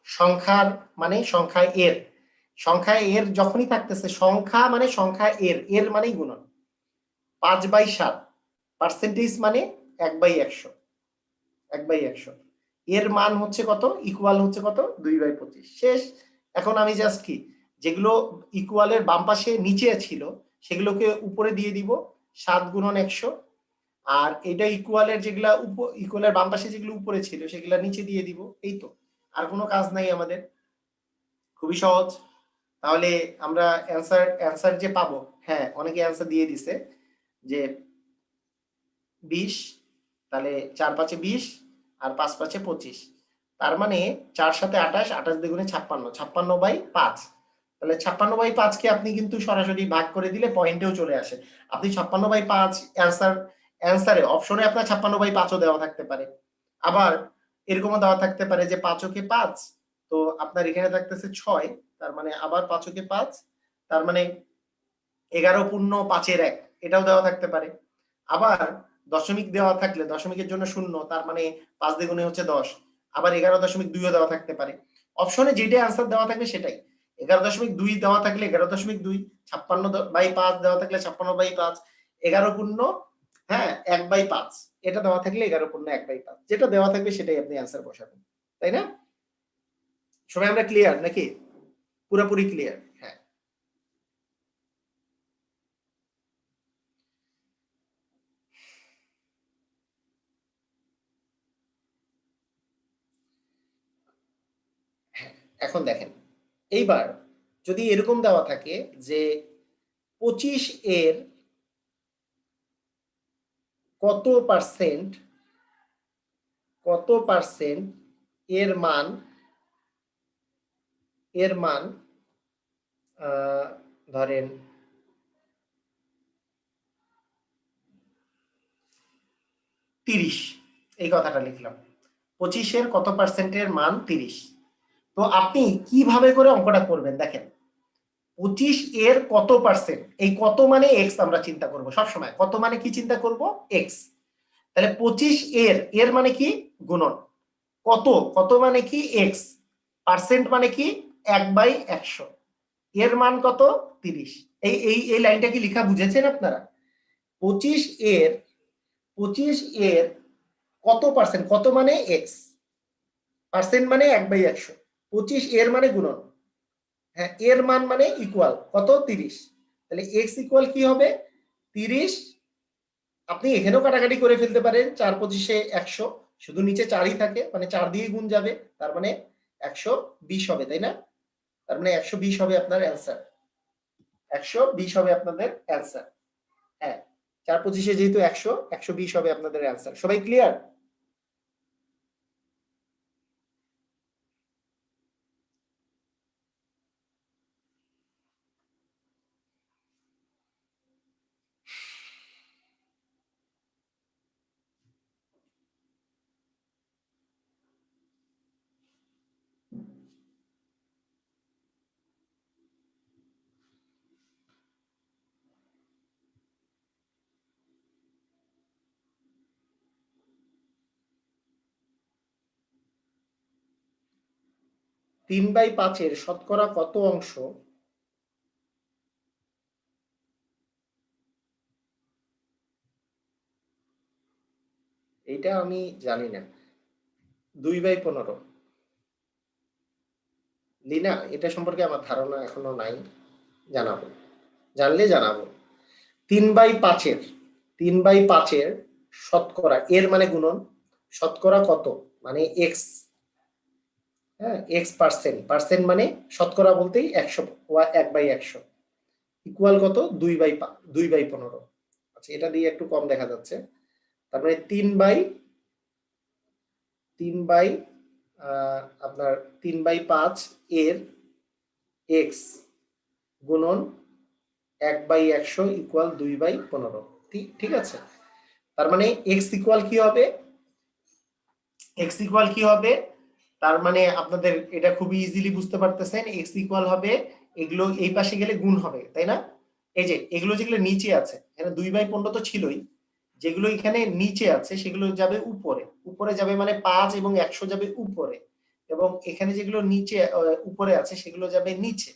সংখ্যার মানে সংখ্যা এর, সংখ্যা এর যখনই থাকতেছে, সংখ্যা মানে সংখ্যা এর, এর মানেই গুণন, 5/7 পার্সেন্টেজ মানে 1/100, 1/100, এর মান হচ্ছে কত, ইকুয়াল হচ্ছে কত 2/25, শেষ। এখন আমি জাস্ট কি যেগুলো ইকুয়ালের বাম পাশে নিচে ছিল সেগুলোকে উপরে দিয়ে দিব 7 গুণন 100, আর এটা ইকুয়ালের যেগুলা ইকুয়ালের বাম পাশে যেগুলো উপরে ছিল সেগুলা নিচে দিয়ে দিব, এই তো, আর কোনো কাজ নাই আমাদের, খুবই সহজ। তাহলে আমরা অ্যান্সার যে পাবো, হ্যাঁ অনেকে অ্যান্সার দিয়ে দিছে যে 20, তাহলে 4 5 20 আর 5 5 25, তার মানে 4 7 28, 28 দ্বিগুণে 56, 56/5, তাহলে 56/5 কে আপনি কিন্তু সরাসরি ভাগ করে দিলে পয়েন্টেও চলে আসে, আপনি 56/5 অ্যান্সারে অপশনে আপনার 56/5ও দেওয়া থাকতে পারে, আবার এরকমও দেওয়া থাকতে পারে যে 5 কে 5, তো আপনার এখানে থাকতেছে 6, তার মানে আবার 5 কে 5, তার মানে 11 পূর্ণ 5-এর 1, এটাও দেওয়া থাকতে পারে, আবার দশমিক দেওয়া থাকলে দশমিকের জন্য 0, তার মানে 5 দ্বিগুণে হচ্ছে 10, আবার 11.2ও দেওয়া থাকতে পারে, অপশনে যেটা অ্যান্সার দেওয়া থাকবে সেটাই, 11.2 দেওয়া থাকলে 11.2, 56/5 দেওয়া থাকলে 56/5, 11 পূর্ণ হ্যাঁ 1/5, এটা দেওয়া থাকলে 11/5, যেটা দেওয়া থাকবে সেটাই আপনি অ্যান্সার বসাবেন, তাই না? সবাই আমরা ক্লিয়ার নাকি? পুরোপুরি ক্লিয়ার? হ্যাঁ। এখন দেখেন, এইবার যদি এরকম দেওয়া থাকে যে 25 এর কত পার্সেন্ট এর মান ধরেন 30, এই কথাটা লিখলাম, 25 এর কত পার্সেন্টের মান 30। তো আপনি কিভাবে করে অঙ্কটা করবেন দেখেন, 25 এর কত পার্সেন্ট, এই কত মানে এক্স আমরা চিন্তা করব সবসময়, কত মানে কি চিন্তা করব, এক্স। তাহলে 25 এর মানে কি গুণন, কত মানে কি এক্স, পার্সেন্ট মানে কি 1/100, এর মান কত 30। এই লাইনটা কি লেখা বুঝেছেন আপনারা? 25 এর কত পার্সেন্ট, কত মানে এক্স, পার্সেন্ট মানে 1/100, 25 এর মানে গুণন, হ্যাঁ এর মান মানে ইকুয়াল কত 30। তাহলে এক্স ইকুয়াল কি হবে 30। আপনি এখানেও কাটাকাটি করে ফেলতে পারেন, 4×25 100, শুধু নিচে 4ই থাকে, মানে 4 দিয়ে গুণ যাবে, তার মানে 120 হবে, তাই না? তার মানে 120 হবে আপনার অ্যান্সার, 120 হবে আপনাদের অ্যান্সার। হ্যাঁ 4×25 যেহেতু 100, 120 হবে আপনাদের অ্যান্সার। সবাই ক্লিয়ার? 3/5 এর শতকরা কত অংশ, এটা আমি জানি না। 2/15 লিনা, এটা সম্পর্কে আমার ধারণা এখনো নাই, জানাবো, জানলে জানাবো। 3/5 এর শতকরা, এর মানে গুণন, শতকরা কত মানে এক্স, হ্যাঁ এক্স পার্সেন্ট, পার্সেন্ট মানে শতকরা বলতেই 100, 1/100 ইকুয়াল কত 2/15। আচ্ছা এটা দিয়ে একটু কম দেখা যাচ্ছে, তার মানে 3/5 এর এক্স গুণন 1/100 ইকুয়াল 2/15, ঠিক আছে? তার মানে এক্স ইকুয়াল কি হবে, তার মানে আপনাদের এটা খুবই ইজিলি বুঝতে পারতেছেন, এক্স ইকুয়াল হবে, এগুলো এই পাশে গেলে গুণ হবে, তাই না? এই যে এগুলো যেগুলো নিচে আছে, এখানে 2/15 তো ছিলই, যেগুলো এখানে নিচে আছে সেগুলো যাবে উপরে যাবে, মানে 5 এবং 100 যাবে উপরে, এবং এখানে যেগুলো নিচে উপরে আছে সেগুলো যাবে নিচে।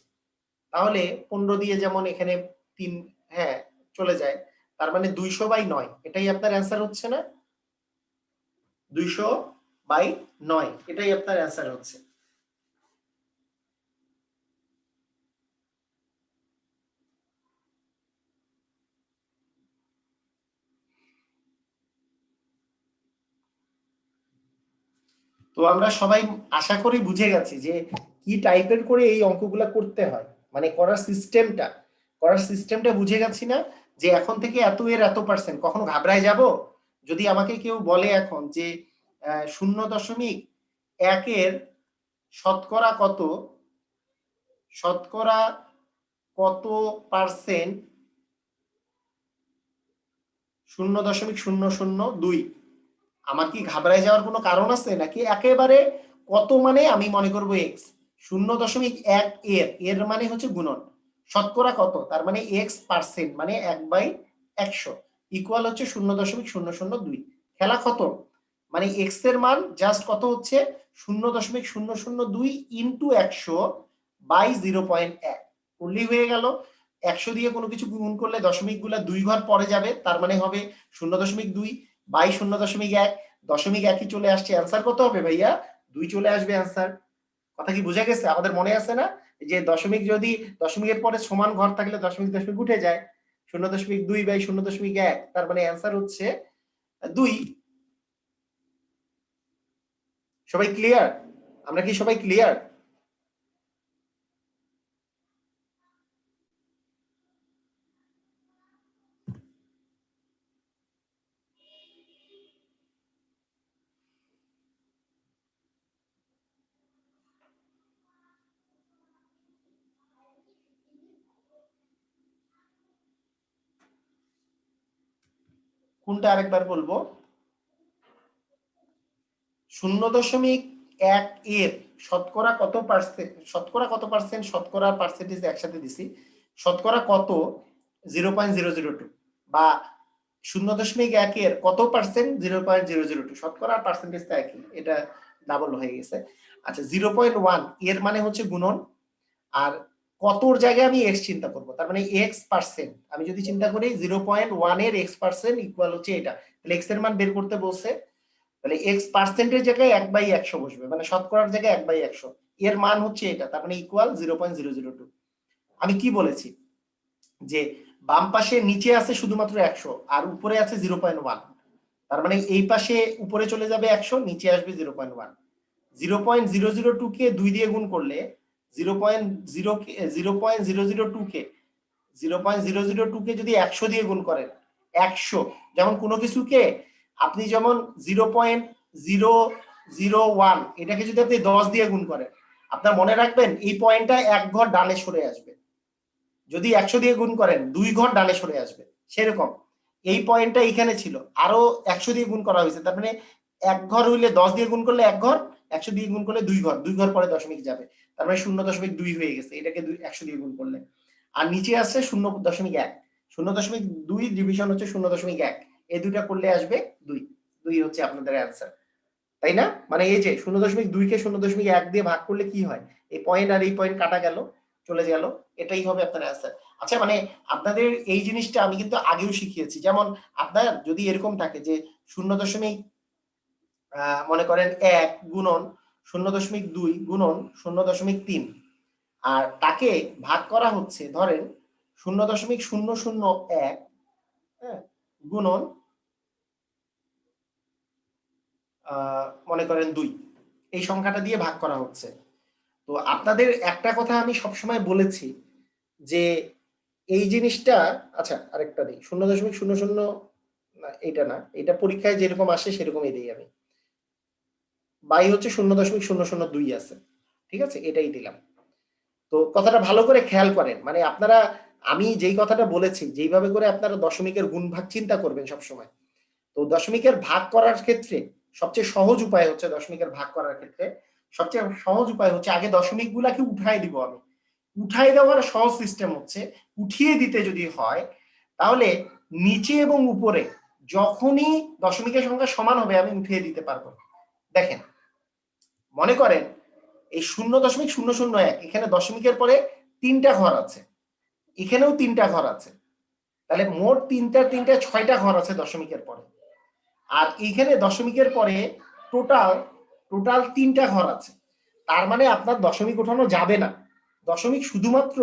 তাহলে 15 দিয়ে যেমন এখানে 3, হ্যাঁ চলে যায়, তার মানে 200/9, এটাই আপনার অ্যান্সার হচ্ছে না? 200/9 এটাই আপনার অ্যান্সার হচ্ছে। তো আমরা সবাই আশা করি বুঝে গেছি যে কি টাইপের করে এই অঙ্কগুলা করতে হয়, মানে করার সিস্টেমটা বুঝে গেছি না? যে এখন থেকে এত এর এত পার্সেন্ট, কখনো ঘাবড়ায় যাব যদি আমাকে কেউ বলে এখন যে 0.1 এর শতকরা কত পার্সেন্ট 0.002, আমার কি ঘাবড়ায় যাওয়ার কোনো কারণ আছে নাকি? একেবারে কত মানে আমি মনে করব এক্স, 0.1 এর মানে হচ্ছে গুণন, শতকরা কত তার মানে এক্স পার্সেন্ট মানে 1/100 ইকুয়াল হচ্ছে 0.002। খেলা খতম, মানে এক্স এর মান জাস্ট কত হচ্ছে 0.002 ইন্টু 100/0.1 করলেই হয়ে গেল। 100 দিয়ে কোনো কিছু গুণ করলে দশমিক গুলা 2 ঘর পরে যাবে, তার মানে হবে 0.2 বাই 0.1, দশমিক একই চলে আসছে। অ্যান্সার কত হবে ভাইয়া? 2 চলে আসবে অ্যান্সার। কথা কি বোঝা গেছে? আমাদের মনে আছে না যে দশমিক যদি দশমিকের পরে সমান ঘর থাকলে দশমিক দশমিক উঠে যায়, 0.2 বাই 0.1, তার মানে অ্যান্সার হচ্ছে 2। সবাই ক্লিয়ার? আমরা কি সবাই ক্লিয়ার? কোনটা আরেকবার বলবো? 0.1 এর শতকরা কত পার্সেন্ট, শতকরা কত পার্সেন্ট, শতকরা পার্সেন্টেজ একসাথে দিছি, শতকরা কত 0.002, বা 0.1 এর কত পার্সেন্ট 0.002, শতকরা পার্সেন্টেজটা একই, এটা ডাবল হয়ে গেছে। আচ্ছা 0.1 এর মানে হচ্ছে গুণন, আর কতর জায়গায় আমি এক্স চিন্তা করব, তার মানে এক্স পার্সেন্ট। আমি যদি চিন্তা করি 0.1 এর এক্স পার্সেন্ট ইকুয়াল হচ্ছে এটা, তাহলে এক্স এর মান বের করতে বলছে, তাহলে এক্স পার্সেন্টের জায়গায় 1/100 বসবে, মানে শতকরার জায়গায় 1/100, এর মান হচ্ছে এটা, তার মানে ইকুয়াল 0.002। আমি কি বলেছি যে বাম পাশে নিচে আছে শুধুমাত্র 100 আর উপরে আছে 0.1, তার মানে এই পাশে উপরে চলে যাবে 100, নিচে আসবে 0.1। 0.002 কে 2 দিয়ে গুণ করলে 0.002 কে 0.002 কে যদি 100 দিয়ে গুণ করেন, 100 যেমন কোনো কিছুকে আপনি যেমন 0.001 এটাকে যদি আপনি 10 দিয়ে গুণ করেন, আপনার মনে রাখবেন এই পয়েন্টটা এক ঘর ডানে সরে আসবে। যদি 100 দিয়ে গুণ করেন 2 ঘর ডানে সরে আসবে। সেরকম এই পয়েন্টটা এখানে ছিল, আরো 100 দিয়ে গুণ করা হয়েছে, তার মানে এক ঘর হইলে 10 দিয়ে গুণ করলে এক ঘর, 100 দিয়ে গুণ করলে 2 ঘর, 2 ঘর পরে দশমিক যাবে, তার মানে 0.2 হয়ে গেছে এটাকে 100 দিয়ে গুণ করলে। আর নিচে আসছে 0.1, 0.2 ডিভিশন হচ্ছে 0.1, এই দুইটা করলে আসবে 2, 2 হচ্ছে আপনাদের অ্যান্সার, তাই না? মানে এই যে 0.2 কে 0.1 দিয়ে ভাগ করলে কি হয়, এই পয়েন্ট আর এই পয়েন্ট কাটা গেল, চলে গেল, এটাই হবে আপনার অ্যান্সার। আচ্ছা মানে আপনাদের এই জিনিসটা আমি কিন্তু আগেও শিখিয়েছি, যেমন আপনার যদি এরকম থাকে যে 0. মনে করেন 1 গুণন 0.2 গুণন 0.3, আর তাকে ভাগ করা হচ্ছে ধরেন 0.001 গুণন মনে করেন 2, এই সংখ্যাটা দিয়ে ভাগ করা হচ্ছে। তো আপনাদের একটা কথা আমি সবসময় বলেছি যে এই জিনিসটা, আচ্ছা আরেকটা দিই 0.00, না এটা না, এটা পরীক্ষায় যেরকম আসে সেরকমই দিই আমি, বাই হচ্ছে 0.002 আছে, ঠিক আছে, এটাই দিলাম। তো কথাটা ভালো করে খেয়াল করেন, মানে আপনারা আমি যেই কথাটা বলেছি যেইভাবে করে আপনারা দশমিকের গুণ ভাগ চিন্তা করবেন সবসময়, তো দশমিকের ভাগ করার ক্ষেত্রে সবচেয়ে সহজ উপায় হচ্ছে, দশমিকের ভাগ করার ক্ষেত্রে সবচেয়ে সহজ উপায় হচ্ছে আগে দশমিক গুলাকে উঠাই দিব আমি। উঠাই দেওয়ার সহজ সিস্টেম হচ্ছে, উঠিয়ে দিতে যদি হয় তাহলে নিচে এবং উপরে যখনই দশমিকের সংখ্যা সমান হবে আমি উঠিয়ে দিতে পারবো। দেখেন মনে করেন এই 0.001 এখানে দশমিকের পরে 3টা ঘর আছে, এখানেও 3টা ঘর আছে, তাহলে মোট 3টা 6টা ঘর আছে দশমিকের পরে, আর এইখানে দশমিকের পরে টোটাল 3টা ঘর আছে, তার মানে আপনার দশমিক ওঠানো যাবে না। দশমিক শুধুমাত্র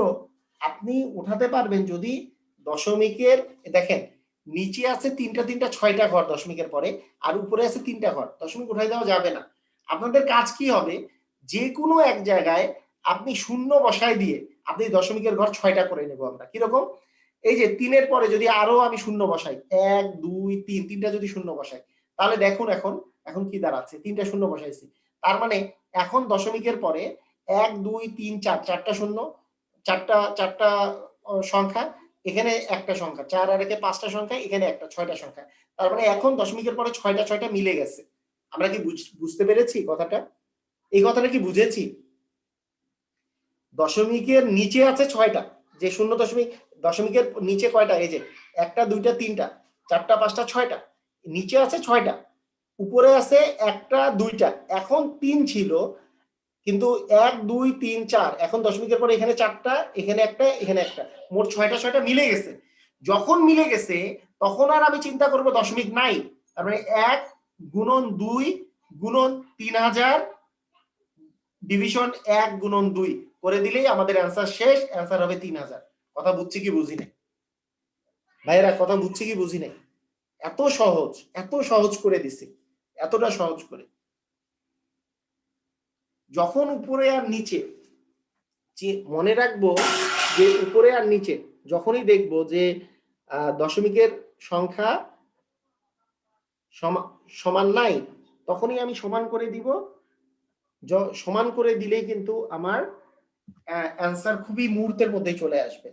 আপনি উঠাতে পারবেন যদি দশমিকের, দেখেন নিচে আছে 3টা 6টা ঘর দশমিকের পরে, আর উপরে আছে 3টা ঘর, দশমিক উঠাই দেওয়া যাবে না। আপনাদের কাজ কি হবে, যে কোনো এক জায়গায় আপনি শূন্য বসায় দিয়ে আপনি দশমিকের ঘর 6টা করে নেব আমরা। কিরকম, এই যে 3-এর পরে যদি আরো আমি শূন্য বসাই, 1 2 3, 3টা যদি শূন্য বসাই, তাহলে দেখুন এখন এখন কি দাঁড়াচ্ছে, 3টা শূন্য বসাইছি, তার মানে এখন দশমিকের পরে 1 2 3 4, 4টা শূন্য, 4টা সংখ্যা, এখানে একটা সংখ্যা, 4 আর 1-এ 5টা সংখ্যা, এখানে একটা 6টা সংখ্যা, তার মানে এখন দশমিকের পরে 6টা মিলে গেছে। আমরা কি বুঝতে পেরেছি কথাটা? এই কথাটা কি বুঝেছি? দশমিকের নিচে আছে 6টা, যে 0.দশমিকের নিচে কয়টা, এই যে 1টা 2টা 3টা 4টা 5টা 6টা, নিচে আছে 6টা, উপরে আছে 1টা 2টা, এখন 3 ছিল, কিন্তু 1 2 3 4 এখন দশমিকের পরে এখানে 4টা, এখানে একটা, এখানে একটা, মোট 6টা মিলে গেছে। যখন মিলে গেছে তখন আর আমি চিন্তা করব দশমিক নাই, তার মানে 1 গুণন 2 গুণন 3000 ডিভিশন 1 গুণন 2 করে দিলেই আমাদের অ্যান্সার শেষ, অ্যান্সার হবে 3000। কথা বুঝছি কি বুঝি নাই ভাইয়েরা, কথা বুঝছি কি বুঝি নাই? এত সহজ করে দিছি, এতটা সহজ করে। যখন উপরে আর নিচে, যে মনে রাখবো যে উপরে আর নিচে যখনই দেখবো যে দশমিকের সংখ্যা সমান নাই, তখনই আমি সমান করে দিব। সমান করে দিলেই কিন্তু আমার অ্যান্সার খুবই মুহূর্তের মধ্যেই চলে আসবে।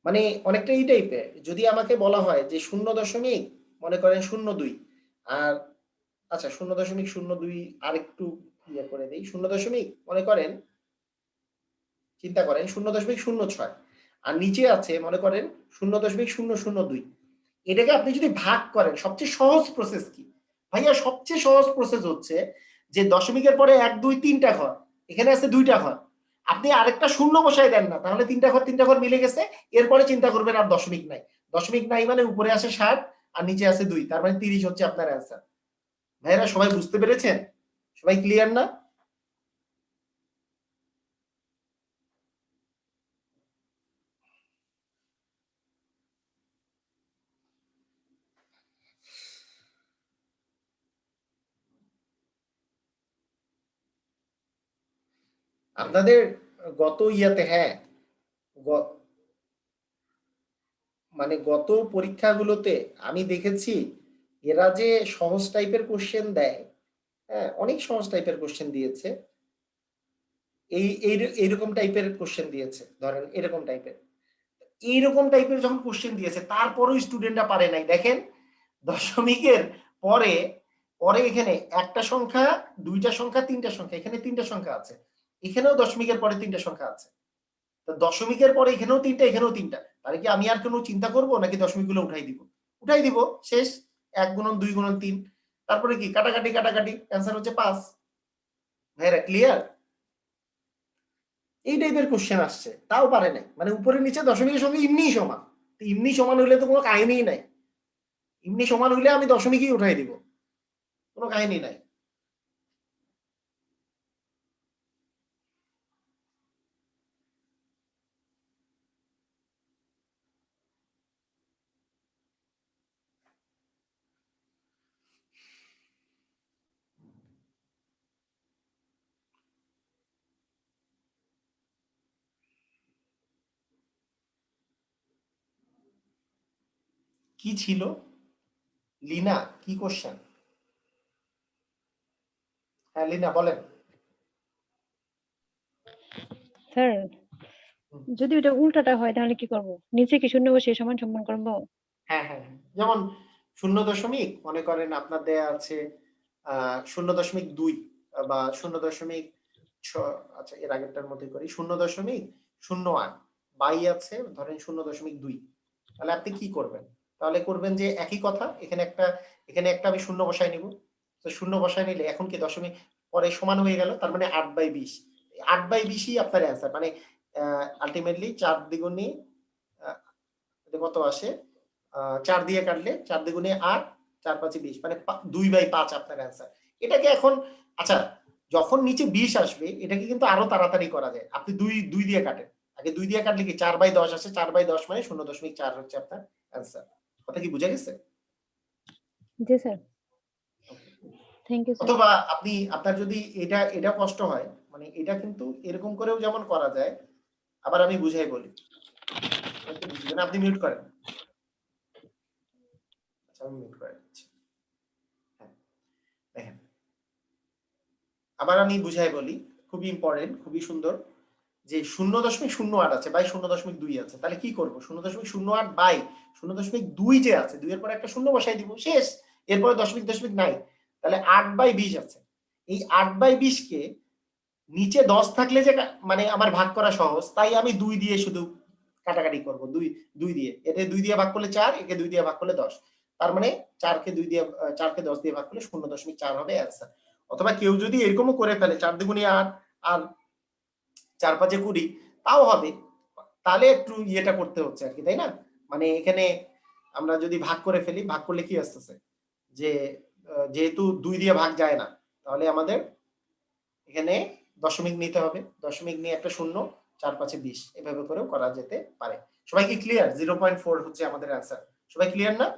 মানে অনেকটা এই টাইপের। যদি আমাকে বলা হয় যে 0 মনে করেন 02, আর আচ্ছা 0.02 আরেকটু ইয়ে করে দেই, 0 মনে করেন, চিন্তা করেন 0.06, আর নিচে আছে মনে করেন 0.002। এটাকে আপনি যদি ভাগ করেন, সবচেয়ে সহজ প্রসেস কি ভাইয়া? সবচেয়ে সহজ প্রসেস হচ্ছে যে দশমিকের পরে 1 2 3টা ঘর, এখানে আছে 2টা ঘর, আপনি আরেকটা শূন্য বসাই দেন না, তাহলে 3টা ঘর মিলে গেছে। এরপরে চিন্তা করবেন আর দশমিক নাই। দশমিক নাই মানে উপরে আসে 60 আর নিচে আছে 2, তার মানে 30 হচ্ছে আপনার অ্যান্সার। ভাইরা সবাই বুঝতে পেরেছেন? সবাই ক্লিয়ার না? আপনাদের গত ইয়াতে, হ্যাঁ, মানে গত পরীক্ষাগুলোতে আমি দেখেছি এরা যে সহজ টাইপের কোশ্চেন দেয়, হ্যাঁ, অনেক সহজ টাইপের কোশ্চেন দিয়েছে। এইরকম টাইপের কোশ্চেন দিয়েছে, ধরেন এরকম টাইপের, এইরকম টাইপের যখন কোশ্চেন দিয়েছে তারপরেও স্টুডেন্টরা পারে নাই। দেখেন দশমিকের পরে পরে এখানে একটা সংখ্যা, 2টা সংখ্যা, 3টা সংখ্যা, এখানে 3টা সংখ্যা আছে, এখানেও দশমিকের পরে 3টা সংখ্যা আছে। তো দশমিকের পরে এখানেও 3টা, এখানেও 3টা, তাহলে কি আমি আর কোনো চিন্তা করব নাকি দশমিকগুলো উঠাই দিব, শেষ। 1 গুণন 2 গুণন 3, তারপরে কি কাটাকাটি কাটাকাটি, অ্যান্সার হচ্ছে 5। ভাইরা ক্লিয়ার? এই টাইপের কোশ্চেন আসছে, তাও পারে নাই। মানে উপরে নিচে দশমিকের সঙ্গে এমনিই সমান, এমনি সমান হইলে তো কোনো কাহিনীই নাই। এমনি সমান হইলে আমি দশমিকই উঠাই দিব, কোনো কাহিনী নাই। কি ছিল লিনা, কি কোশ্চেন? হ্যাঁ লিনা বলেন। স্যার যদি ওটা উল্টাটা হয় তাহলে কি করব? নিচে কি শূন্য বসিয়ে সমান সমান করব? হ্যাঁ হ্যাঁ হ্যাঁ। যেমন 0 মনে করেন আপনার দেয়া আছে 0.2 বা 0.6, আচ্ছা এর আগেরটার মধ্যে করি, 0.08 বাই আছে ধরেন 0.2, তাহলে আপনি কি করবেন? তাহলে করবেন যে একই কথা, এখানে একটা আমি শূন্য বসায় নিব। তো শূন্য বসায় নিলে এখন কি দশমিক পরে সমান হয়ে গেল, তার মানে 8/20। 8/20ই আপনার অ্যান্সার। মানে আলটিমেটলি 4 দ্বিগুণে কত আসে, 4 দিয়ে কাটলে 4 দ্বিগুণে 8, 4 5 20, মানে 2/5 আপনার অ্যান্সার। এটাকে এখন আচ্ছা যখন নিচে 20 আসবে এটাকে কিন্তু আরো তাড়াতাড়ি করা যায়। আপনি 2 দিয়ে কাটেন, আগে 2 দিয়ে কাটলে কি 4/10 আসে, 4/10 মানে 0.4 হচ্ছে আপনার অ্যান্সার। কথা কি বুঝা গেছে? জি স্যার, থ্যাংক ইউ স্যার। অথবা আপনি আপনার যদি এটা কষ্ট হয়, মানে এটা কিন্তু এরকম করেও যেমন করা যায়, আবার আমি বুঝাই বলি, আপনি মিউট করেন। আচ্ছা আমি মিউট করে দিচ্ছি। হ্যাঁ দেখেন, আবার আমি বুঝাই বলি, খুবই ইম্পর্টেন্ট, খুবই সুন্দর, যে 0.08 আছে বাই 0.2 আছে, তাহলে কি করব? 0.08 বাই 0.2 যে আছে, 2 এর পরে একটা শূন্য বসাই দিব, শেষ। এরপরে দশমিক দশমিক নাই, তাহলে 8/20 আছে। এই 8/20 কে নিচে 10 থাকলে যে মানে আমার ভাগ করা সহজ, তাই আমি 2 দিয়ে শুধু কাটাকাটি করব। 2 দিয়ে, এটা 2 দিয়ে ভাগ করলে 4, একে 2 দিয়ে ভাগ করলে 10, তার মানে 4 কে 2 দিয়ে 4 কে 10 দিয়ে ভাগ করলে 0.4 হবে অ্যান্সার। অথবা কেউ যদি এরকমও করে ফেলে 4 দুগুণে 8 আর 4 5 20 তাও হবে, তাহলে একটু ইয়েটা করতে হচ্ছে আর কি, তাই না? মানে এখানে আমরা যদি ভাগ করে ফেলি, ভাগ করলে কি আসতেছে যে যেহেতু 2 দিয়ে ভাগ যায় না, তাহলে আমাদের এখানে দশমিক নিতে হবে, দশমিক নিয়ে একটা শূন্য, 4 5 20 এভাবে করেও করা যেতে পারে। সবাই কি ক্লিয়ার? 0.4 হচ্ছে আমাদের অ্যান্সার। সবাই ক্লিয়ার না?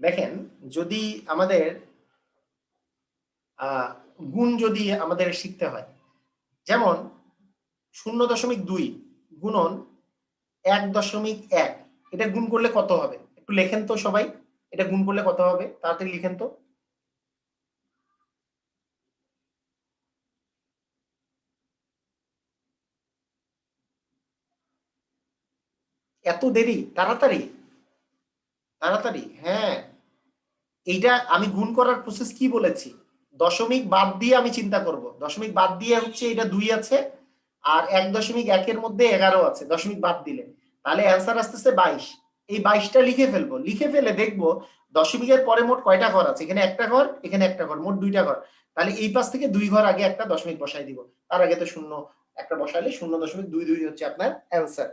দেখেন, যদি আমাদের গুণ যদি আমাদের শিখতে হয়, যেমন 0.2 গুণন 1.1, এটা গুণ করলে কত হবে? একটু লেখেন তো সবাই, এটা গুণ করলে কত হবে? তাড়াতাড়ি লিখেন তো। এত দেরি? তাড়াতাড়ি তাড়াতাড়ি, হ্যাঁ। এইটা আমি গুণ করার প্রসেস কি বলেছি? দশমিক বাদ দিয়ে আমি চিন্তা করব। দশমিক বাদ দিয়ে হচ্ছে এটা 2 আছে আর 1.1 মধ্যে 11 আছে, দশমিক বাদ দিলে তাহলে অ্যান্সার আসতেছে 22। এই 22টা লিখে ফেলবো, লিখে ফেলে দেখবো দশমিকের পরে মোট কয়টা ঘর আছে। এখানে একটা ঘর, এখানে একটা ঘর, মোট 2টা ঘর। তাহলে এই পাশ থেকে 2 ঘর আগে একটা দশমিক বসাই দিব, তার আগে তো শূন্য একটা বসালে 0.22 হচ্ছে আপনার অ্যান্সার।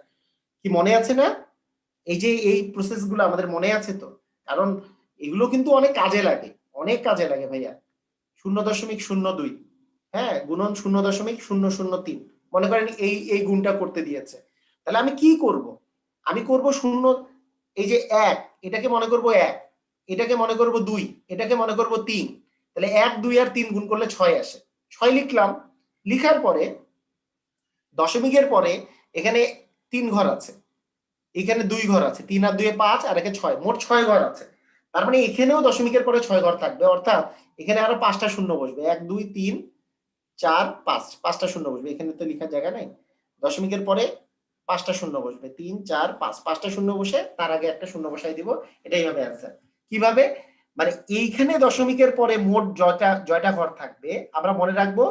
কি মনে আছে না? এই যে এই প্রসেসগুলো আমাদের মনে আছে তো? কারণ এগুলো কিন্তু অনেক কাজে লাগে, অনেক কাজে লাগে ভাইয়া। 0.02, হ্যাঁ, গুণন 0.003, মনে করেন এই এই গুণটা করতে দিয়েছে, তাহলে আমি কি করব? আমি করব শূন্য, এই যে 1 এটাকে মনে করব 1, এটাকে মনে করব 2, এটাকে মনে করব 3, তাহলে 1 2 আর 3 গুণ করলে 6 আসে। 6 লিখলাম, লিখার পরে দশমিকের পরে এখানে 3 ঘর আছে, এখানে 2 ঘর আছে, 3 আর 2 5 আর একে 6, মোট 6 ঘর আছে। তার মানে এখানেও দশমিকের পরে 6 ঘর থাকবে, অর্থাৎ এখানে আরো 5টা শূন্য বসবে, 1 2 3 4 5, 5টা শূন্য বসবে, এখানে তো লেখার জায়গা নাই। দশমিকের পরে 5টা শূন্য বসবে, 3 4 5, 5টা শূন্য বসে তার আগে একটা শূন্য বসাই দিব, এটাই হবে অ্যান্সার। কিভাবে? মানে এইখানে দশমিকের পরে মোট জয়টা ঘর থাকবে, আমরা মনে রাখবো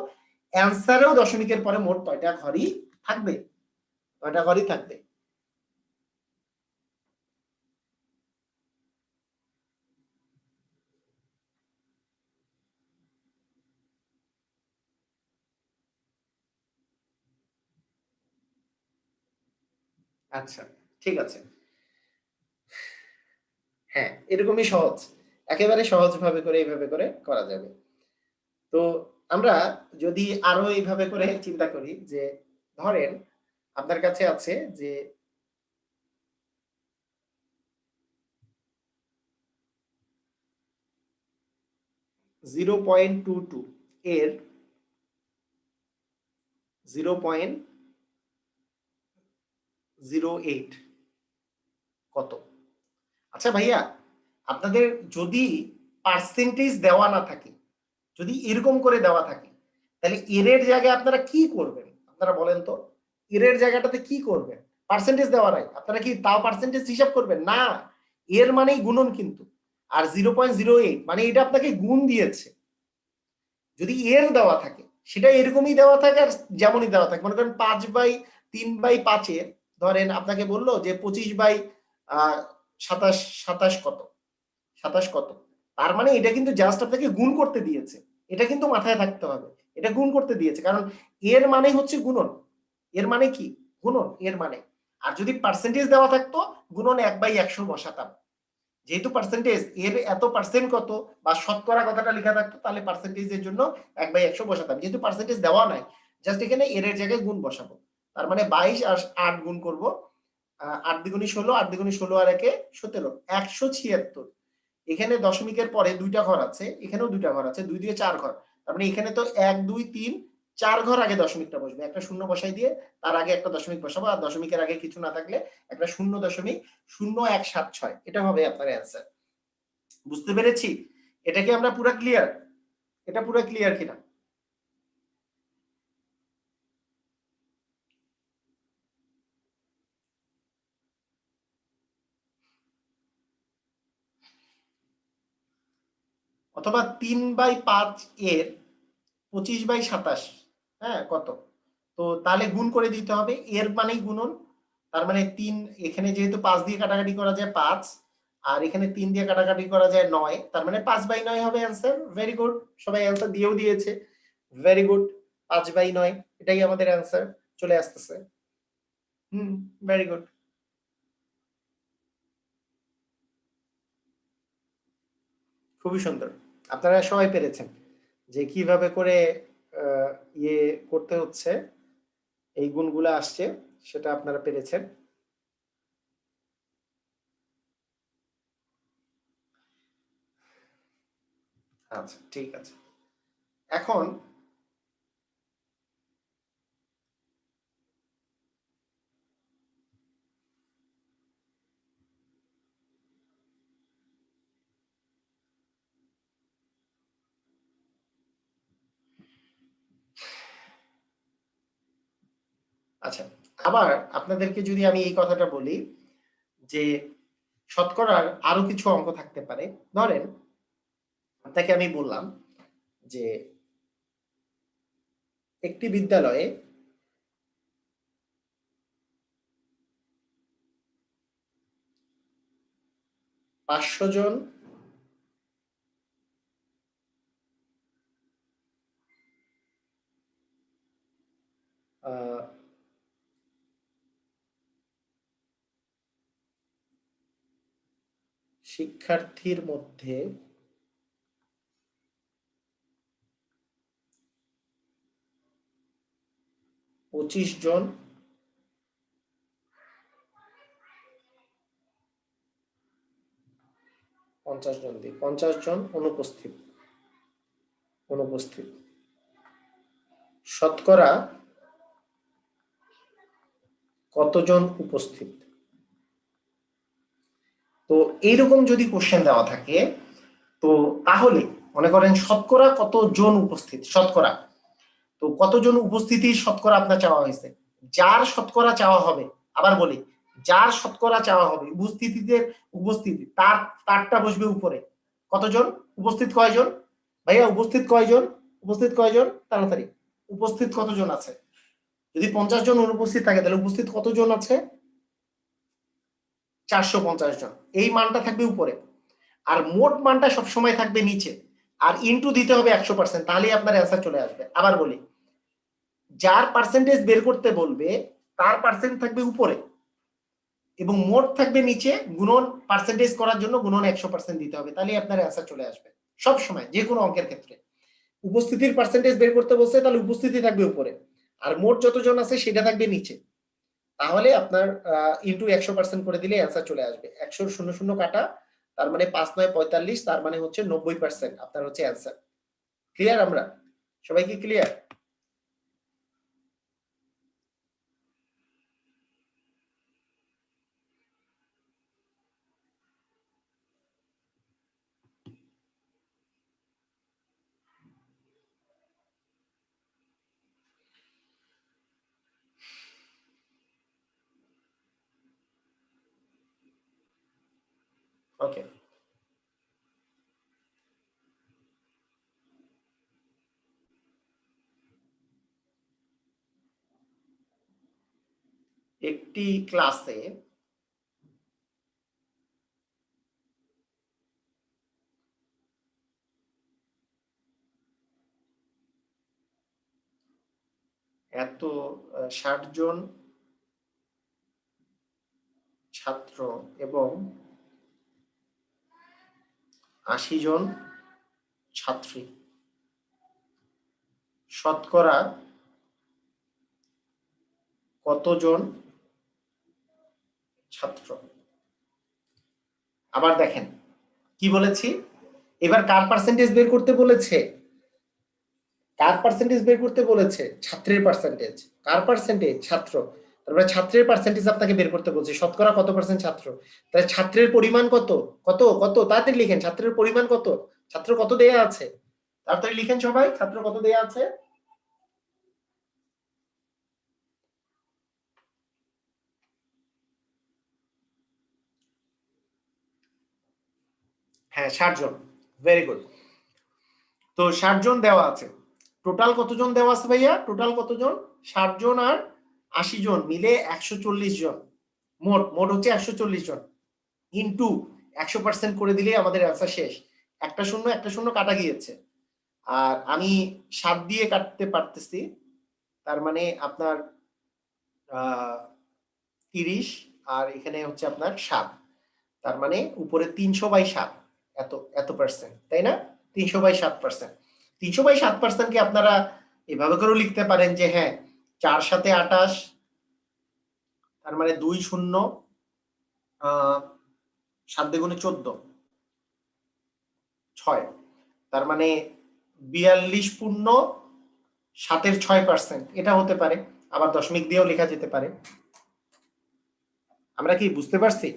অ্যান্সারেও দশমিকের পরে মোট কয়টা ঘরই থাকবে, কয়টা ঘরই থাকবে। আচ্ছা, ঠিক আছে। হ্যাঁ, এরকমই সহজ, একেবারে সহজ ভাবে করে এইভাবে করে করা যাবে। তো আমরা যদি আরো এইভাবে করে চিন্তা করি যে ধরেন আপনার কাছে আছে যে 0.22 এর 0.08 কত? আচ্ছা ভাইয়া, আপনাদের যদি পার্সেন্টেজ দেওয়া না থাকে, যদি এরকম করে দেওয়া থাকে, তাহলে এর জায়গায় আপনারা কি করবেন? আপনারা বলেন তো, এর জায়গাটাতে কি করবেন? পার্সেন্টেজ দেওয়া নাই, আপনারা কি তাও পার্সেন্টেজ হিসাব করবেন না? এর মানেই গুণন কিন্তু, আর 0.08 মানে এটা আপনাকে গুণ দিয়েছে। যদি এর দেওয়া থাকে সেটা এরকমই দেওয়া থাকে আর যেমনই দেওয়া থাকে, মনে করেন 5/3/5 ধরেন আপনাকে বললো যে 25/27, 27 কত, 27 কত, তার মানে এটা কিন্তু জাস্ট আপনাকে গুণ করতে দিয়েছে, এটা কিন্তু মাথায় থাকতে হবে, এটা গুণ করতে দিয়েছে, কারণ এর মানে হচ্ছে গুণন। এর মানে কি? গুণন এর মানে। আর যদি পার্সেন্টেজ দেওয়া থাকতো, গুণন 1/100 বসাতাম। যেহেতু পার্সেন্টেজ এর এত পার্সেন্ট কত বা শতকরা কথাটা লেখা থাকতো, তাহলে পার্সেন্টেজের জন্য 1/100 বসাতাম। যেহেতু পার্সেন্টেজ দেওয়া নাই, জাস্ট এখানে এর জায়গায় গুণ বসাবো। তার মানে 22 আর 8 গুণ করবো, 8 দ্বিগুণী 16, 8 দ্বিগুণী 16 আর একে 17, 176। এখানে দশমিকের পরে 2টা ঘর আছে, এখানেও 2টা ঘর আছে, 2 দিয়ে 4 ঘর, তার মানে এখানে তো 1 2 3 4 ঘর আগে দশমিকটা বসবে, একটা শূন্য বসাই দিয়ে তার আগে একটা দশমিক বসাবো, আর দশমিকের আগে কিছু না থাকলে একটা 0.0176, এটা হবে আপনার অ্যান্সার। বুঝতে পেরেছি? এটা কি আমরা পুরো ক্লিয়ার? এটা পুরো ক্লিয়ার কিনা? অথবা 3/5 এর 25/27, হ্যাঁ কত? তো তাহলে গুণ করে দিতে হবে, এর মানেই গুণন, তার মানে 3, এখানে যেহেতু 5 দিয়ে কাটাকাটি করা যায় 5, আর এখানে 3 দিয়ে কাটাকাটি করা যায় 9, তার মানে 5/9 হবে অ্যান্সার। ভেরি গুড, সবাই অ্যান্সার দিয়েও দিয়েছে, ভেরি গুড, 5/9 এটাই আমাদের অ্যান্সার চলে আসতেছে। Very good. খুবই সুন্দর, আপনারা সবাই পেরেছেন যে কিভাবে করে ইয়ে করতে হচ্ছে, এই গুণগুলো আসছে সেটা আপনারা পেরেছেন। আচ্ছা ঠিক আছে, এখন আচ্ছা, আবার আপনাদেরকে যদি আমি এই কথাটা বলি যে শতকরার আরো কিছু অঙ্ক থাকতে পারে। ধরেন আপনাকে আমি বললাম যে একটি বিদ্যালয়ে 500 জন শিক্ষার্থীর মধ্যে 25 জন 50 জন দিয়ে 50 জন অনুপস্থিত, শতকরা কতজন উপস্থিত? তো এইরকম যদি কোশ্চেন দেওয়া থাকে, তো তাহলে মনে করেন শতকরা কতজন উপস্থিত, শতকরা, তো কতজন উপস্থিতি শতকরা আপনার চাওয়া হয়েছে, যার শতকরা চাওয়া হবে, আবার বলি যার শতকরা চাওয়া হবে, উপস্থিতি তারটা বসবে উপরে, কতজন উপস্থিত, কয়জন ভাইয়া উপস্থিত, কয়জন উপস্থিত, কয়জন তাড়াতাড়ি, উপস্থিত কতজন আছে? যদি 50 জন অনুপস্থিত থাকে তাহলে উপস্থিত কতজন আছে? 450 জন, এই মানটা থাকবে উপরে, আর মোট মানটা সবসময় থাকবে নিচে, আর ইনটু দিতে হবে 100%, তাহলেই আপনার অ্যান্সার চলে আসবে। আবার বলি, যার পার্সেন্টেজ বের করতে বলবে তার পার্সেন্ট থাকবে উপরে এবং মোট থাকবে নিচে, গুণন পার্সেন্টেজ করার জন্য গুণন 100% দিতে হবে, তাহলে আপনার অ্যান্সার চলে আসবে সব সময় যে কোনো অঙ্কের ক্ষেত্রে। উপস্থিতির পার্সেন্টেজ বের করতে বলছে তাহলে উপস্থিতি থাকবে উপরে, আর মোট যতজন আছে সেটা থাকবে নিচে, তাহলে আপনার ইনটু 100% করে দিলে অ্যান্সার চলে আসবে। 100 শূন্য শূন্য কাটা, তার মানে 5 9 45, তার মানে হচ্ছে 90% আপনার হচ্ছে অ্যান্সার। ক্লিয়ার? আমরা সবাই কি ক্লিয়ার? ওকে, একটি ক্লাসে এত 60 জন ছাত্র এবং 80 জন ছাত্রী, শতকরা কতজন ছাত্র? আবার দেখেন কি বলেছি, এবার কার পার্সেন্টেজ বের করতে বলেছে? কার পার্সেন্টেজ বের করতে বলেছে? ছাত্রের পার্সেন্টেজ। কার পার্সেন্টেজ? ছাত্র। তারপরে ছাত্রের পার্সেন্টেজ আপনাকে বের করতে বলছে, শতকরা কত পার্সেন্ট ছাত্র, তাহলে ছাত্রের পরিমাণ কত, কত কত তাড়াতাড়ি লিখেন, ছাত্রের পরিমাণ কত, ছাত্র কত দেয়া আছে, তাড়াতাড়ি লিখেন সবাই, ছাত্র কত দেয়া আছে? হ্যাঁ 60 জন, ভেরি গুড। তো 60 জন দেওয়া আছে। টোটাল কতজন দেওয়া আছে ভাইয়া? টোটাল কতজন? 60 জন আর 80 জন মিলে 140 জন। মোট হচ্ছে 140 জন ইনটু 100% করে দিলে আমাদের অ্যান্সার শেষ। একটা শূন্য কাটা গিয়েছে, আর আমি 7 দিয়ে কাটতে পারতেছি, তার মানে আপনার 30, আর এখানে হচ্ছে আপনার 7, তার মানে উপরে 300/7, এত পার্সেন্ট, তাই না? 300/7%। 300/7% কে আপনারা এভাবে করেও লিখতে পারেন যে হ্যাঁ 4 7 28, তার মানে 2 0, 7 দ্বিগুণে 14, 6, তার মানে 42 পূর্ণ 7-এর 6%, এটা হতে পারে। আবার দশমিক দিয়েও লেখা যেতে পারে। আমরা কি বুঝতে পারছি?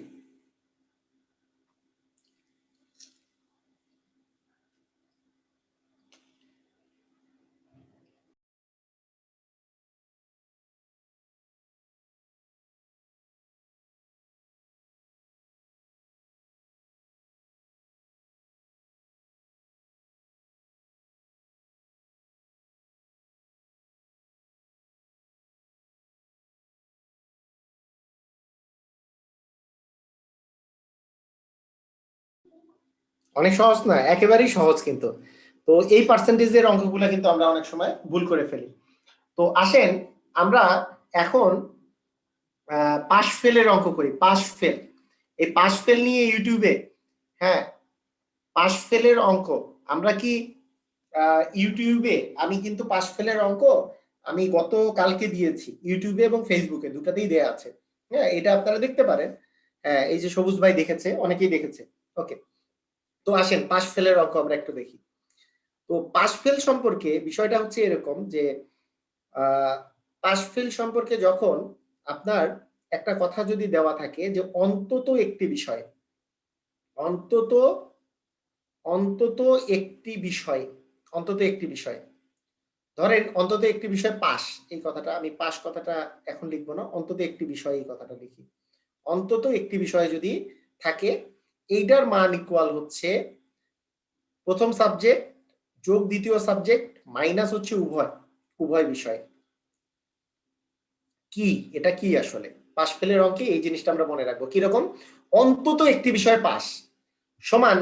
অনেক সহজ না? একেবারেই সহজ কিন্তু। তো এই পার্সেন্টেজের অঙ্কগুলো কিন্তু আমরা অনেক সময় ভুল করে ফেলি। তো আসেন আমরা এখন পাশ ফেলের অঙ্ক করি। পাশ ফেল, এই পাশ ফেল নিয়ে ইউটিউবে, হ্যাঁ পাশ ফেলের অঙ্ক আমরা কি ইউটিউবে, আমি কিন্তু পাশ ফেলের অঙ্ক আমি গতকালকে দিয়েছি ইউটিউবে এবং ফেসবুকে, দুটাতেই দেয়া আছে। হ্যাঁ, এটা আপনারা দেখতে পারেন। হ্যাঁ, এই যে সবুজ ভাই দেখেছে, অনেকেই দেখেছে। ওকে, তো আসেন পাশ ফেলের অঙ্ক আমরা একটু দেখি। তো পাশ ফেল সম্পর্কে বিষয়টা হচ্ছে এরকম যে পাশ ফেল সম্পর্কে যখন আপনার একটা কথা যদি দেওয়া থাকে যে অন্তত একটি বিষয়, অন্তত অন্তত একটি বিষয়, অন্তত একটি বিষয়, ধরেন অন্তত একটি বিষয় পাস, এই কথাটা আমি পাস কথাটা এখন লিখবো না, অন্তত একটি বিষয় এই কথাটা লিখি। অন্তত একটি বিষয় যদি থাকে, এইটার মান ইকুয়াল হচ্ছে প্রথম সাবজেক্ট যোগ দ্বিতীয় সাবজেক্ট মাইনাস হচ্ছে উভয় বিষয়। কি এটা কি আসলে পাশ ফেলের অঙ্কে এই জিনিসটা আমরা মনে রাখবো। কিরকম? অন্তত একটি বিষয় পাস সমান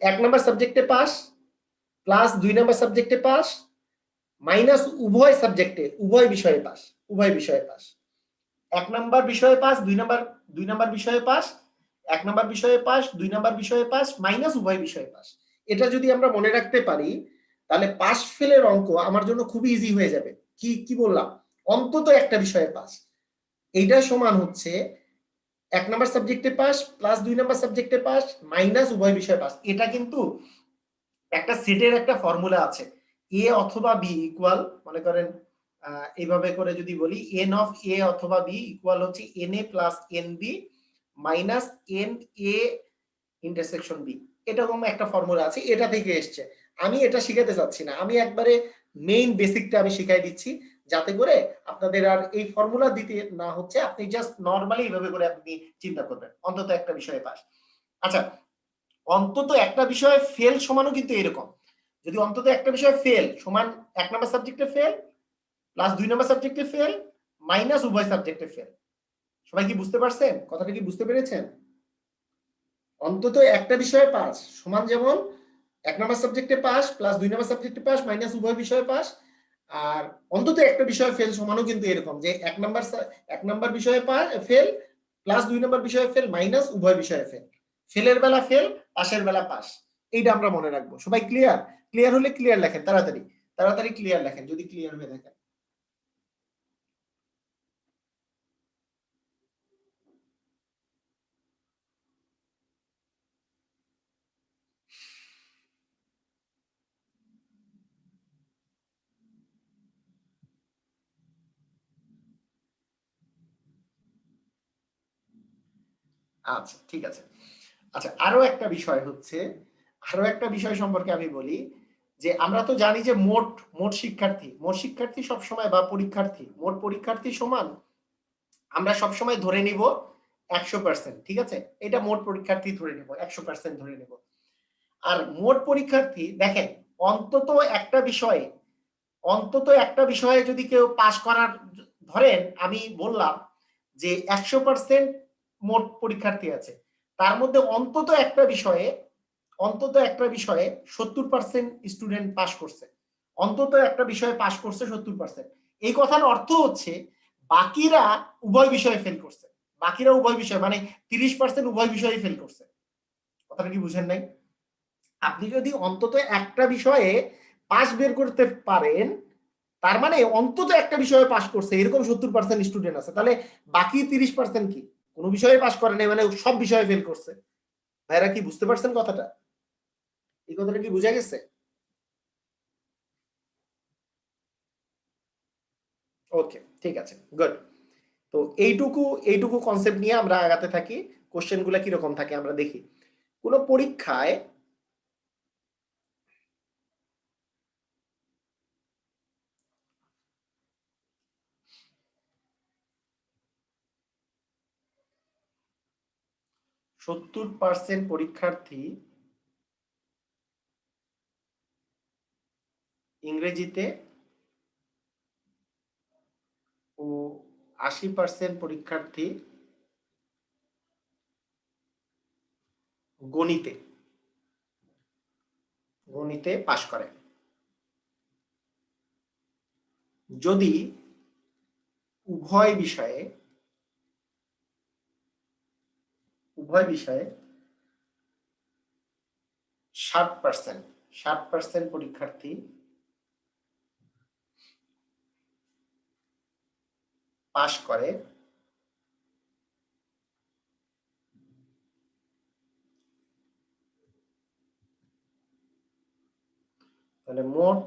এক নাম্বার সাবজেক্টে পাস প্লাস 2 নাম্বার সাবজেক্টে পাস মাইনাস উভয় সাবজেক্টে উভয় বিষয়ে পাস, উভয় বিষয়ে পাস। 1 নাম্বার বিষয়ে পাস, 2 নাম্বার বিষয়ে পাস, 1 নাম্বার বিষয়ে পাস, 2 নাম্বার বিষয়ে পাস মাইনাস উভয় বিষয়ে পাস। এটা যদি আমরা মনে রাখতে পারি তাহলে পাস ফেলের অঙ্ক আমার জন্য খুবই ইজি হয়ে যাবে। কি কি বললাম? অন্তত একটা বিষয়ে পাস, এইটা সমান হচ্ছে 1 নাম্বার সাবজেক্টে পাস প্লাস 2 নাম্বার সাবজেক্টে পাস মাইনাস উভয় বিষয়ে পাস। এটা কিন্তু একটা সেটের একটা ফর্মুলা আছে, এ অথবা বি ইকুয়াল, মনে করেন এইভাবে করে যদি বলি এন অফ এ অথবা বি ইকুয়াল হচ্ছে N A plus N B minus N A intersection B, এরকম একটা ফর্মুলা আছে, এটা থেকে এসছে। আমি এটা শিখাতে চাচ্ছি না, আমি একবারে মেইন বেসিকটা আমি শিখাই দিচ্ছি যাতে করে আপনাদের আর এই ফর্মুলা দিতে না হচ্ছে, আপনি জাস্ট নরমালি এইভাবে করে আপনি চিন্তা করবেন অন্তত একটা বিষয়ে পাস। আচ্ছা, অন্তত একটা বিষয়ে ফেল সমানও কিন্তু এরকম, যদি অন্তত একটা বিষয়ে ফেল সমান 1 নাম্বার সাবজেক্টে ফেল প্লাস 2 নাম্বার সাবজেক্টে ফেল মাইনাস উভয় সাবজেক্টে ফেল। সবাই কি বুঝতে পারছেন? কথাটা কি বুঝতে পেরেছেন? অন্তত একটা বিষয়ে পাস সমান যেমন 1 নাম্বার সাবজেক্টে পাস প্লাস 2 নাম্বার সাবজেক্টে পাস মাইনাস উভয় বিষয়ে পাস, আর অন্তত একটা বিষয়ে ফেল সমানও কিন্তু এরকম যে 1 নাম্বার বিষয়ে ফেল প্লাস 2 নাম্বার বিষয়ে ফেল মাইনাস উভয় বিষয়ে ফেল। ফেলের বেলা ফেল, পাশের বেলা পাস। এইটা আমরা মনে রাখবো। সবাই ক্লিয়ার? ক্লিয়ার হলে ক্লিয়ার লেখেন, তাড়াতাড়ি তাড়াতাড়ি ক্লিয়ার লেখেন যদি ক্লিয়ার হয়ে থাকে। আচ্ছা ঠিক আছে। আচ্ছা, আরো একটা বিষয় হচ্ছে, আরো একটা বিষয় সম্পর্কে আমি বলি যে আমরা তো জানি যে মোট শিক্ষার্থী সবসময় বা পরীক্ষার্থী, মোট পরীক্ষার্থী সমান আমরা সবসময় ধরে নিব 100%, ঠিক আছে? এটা মোট পরীক্ষার্থী ধরে নিব, 100% ধরে নিব। আর মোট পরীক্ষার্থী দেখেন অন্তত একটা বিষয়ে যদি কেউ পাস করার, ধরেন আমি বললাম যে 100% মোট পরীক্ষার্থী আছে, তার মধ্যে অন্তত একটা বিষয়ে 70% স্টুডেন্ট পাস করছে, অন্তত একটা বিষয়ে পাস করছে 70%। এই কথার অর্থ হচ্ছে বাকিরা উভয় বিষয়ে ফেল করছে, বাকিরা উভয় বিষয় মানে 30% উভয় বিষয়ে ফেল করছে। কথাটা কি বুঝেন নাই? আপনি যদি অন্তত একটা বিষয়ে পাস বের করতে পারেন, তার মানে অন্তত একটা বিষয়ে পাস করছে এরকম 70% স্টুডেন্ট আছে, তাহলে বাকি 30% কি কোনো বিষয়ে পাস করে নাই, মানে সব বিষয়ে ফেল করছে। ভাইরা কি বুঝতে পারছেন কথাটা? এই কথাটা কি বোঝা গেছে? ওকে, ঠিক আছে, গুড। তো এইটুকু কনসেপ্ট নিয়ে আমরা আগাতে থাকি। কোশ্চেন গুলা কিরকম থাকে আমরা দেখি। কোন পরীক্ষায় %70 পরীক্ষার্থী ইংরেজিতে ও 80% পরীক্ষার্থী গণিতে পাশ করে। যদি উভয় বিষয়ে 60% পরীক্ষার্থী পাশ করে, তাহলে মোট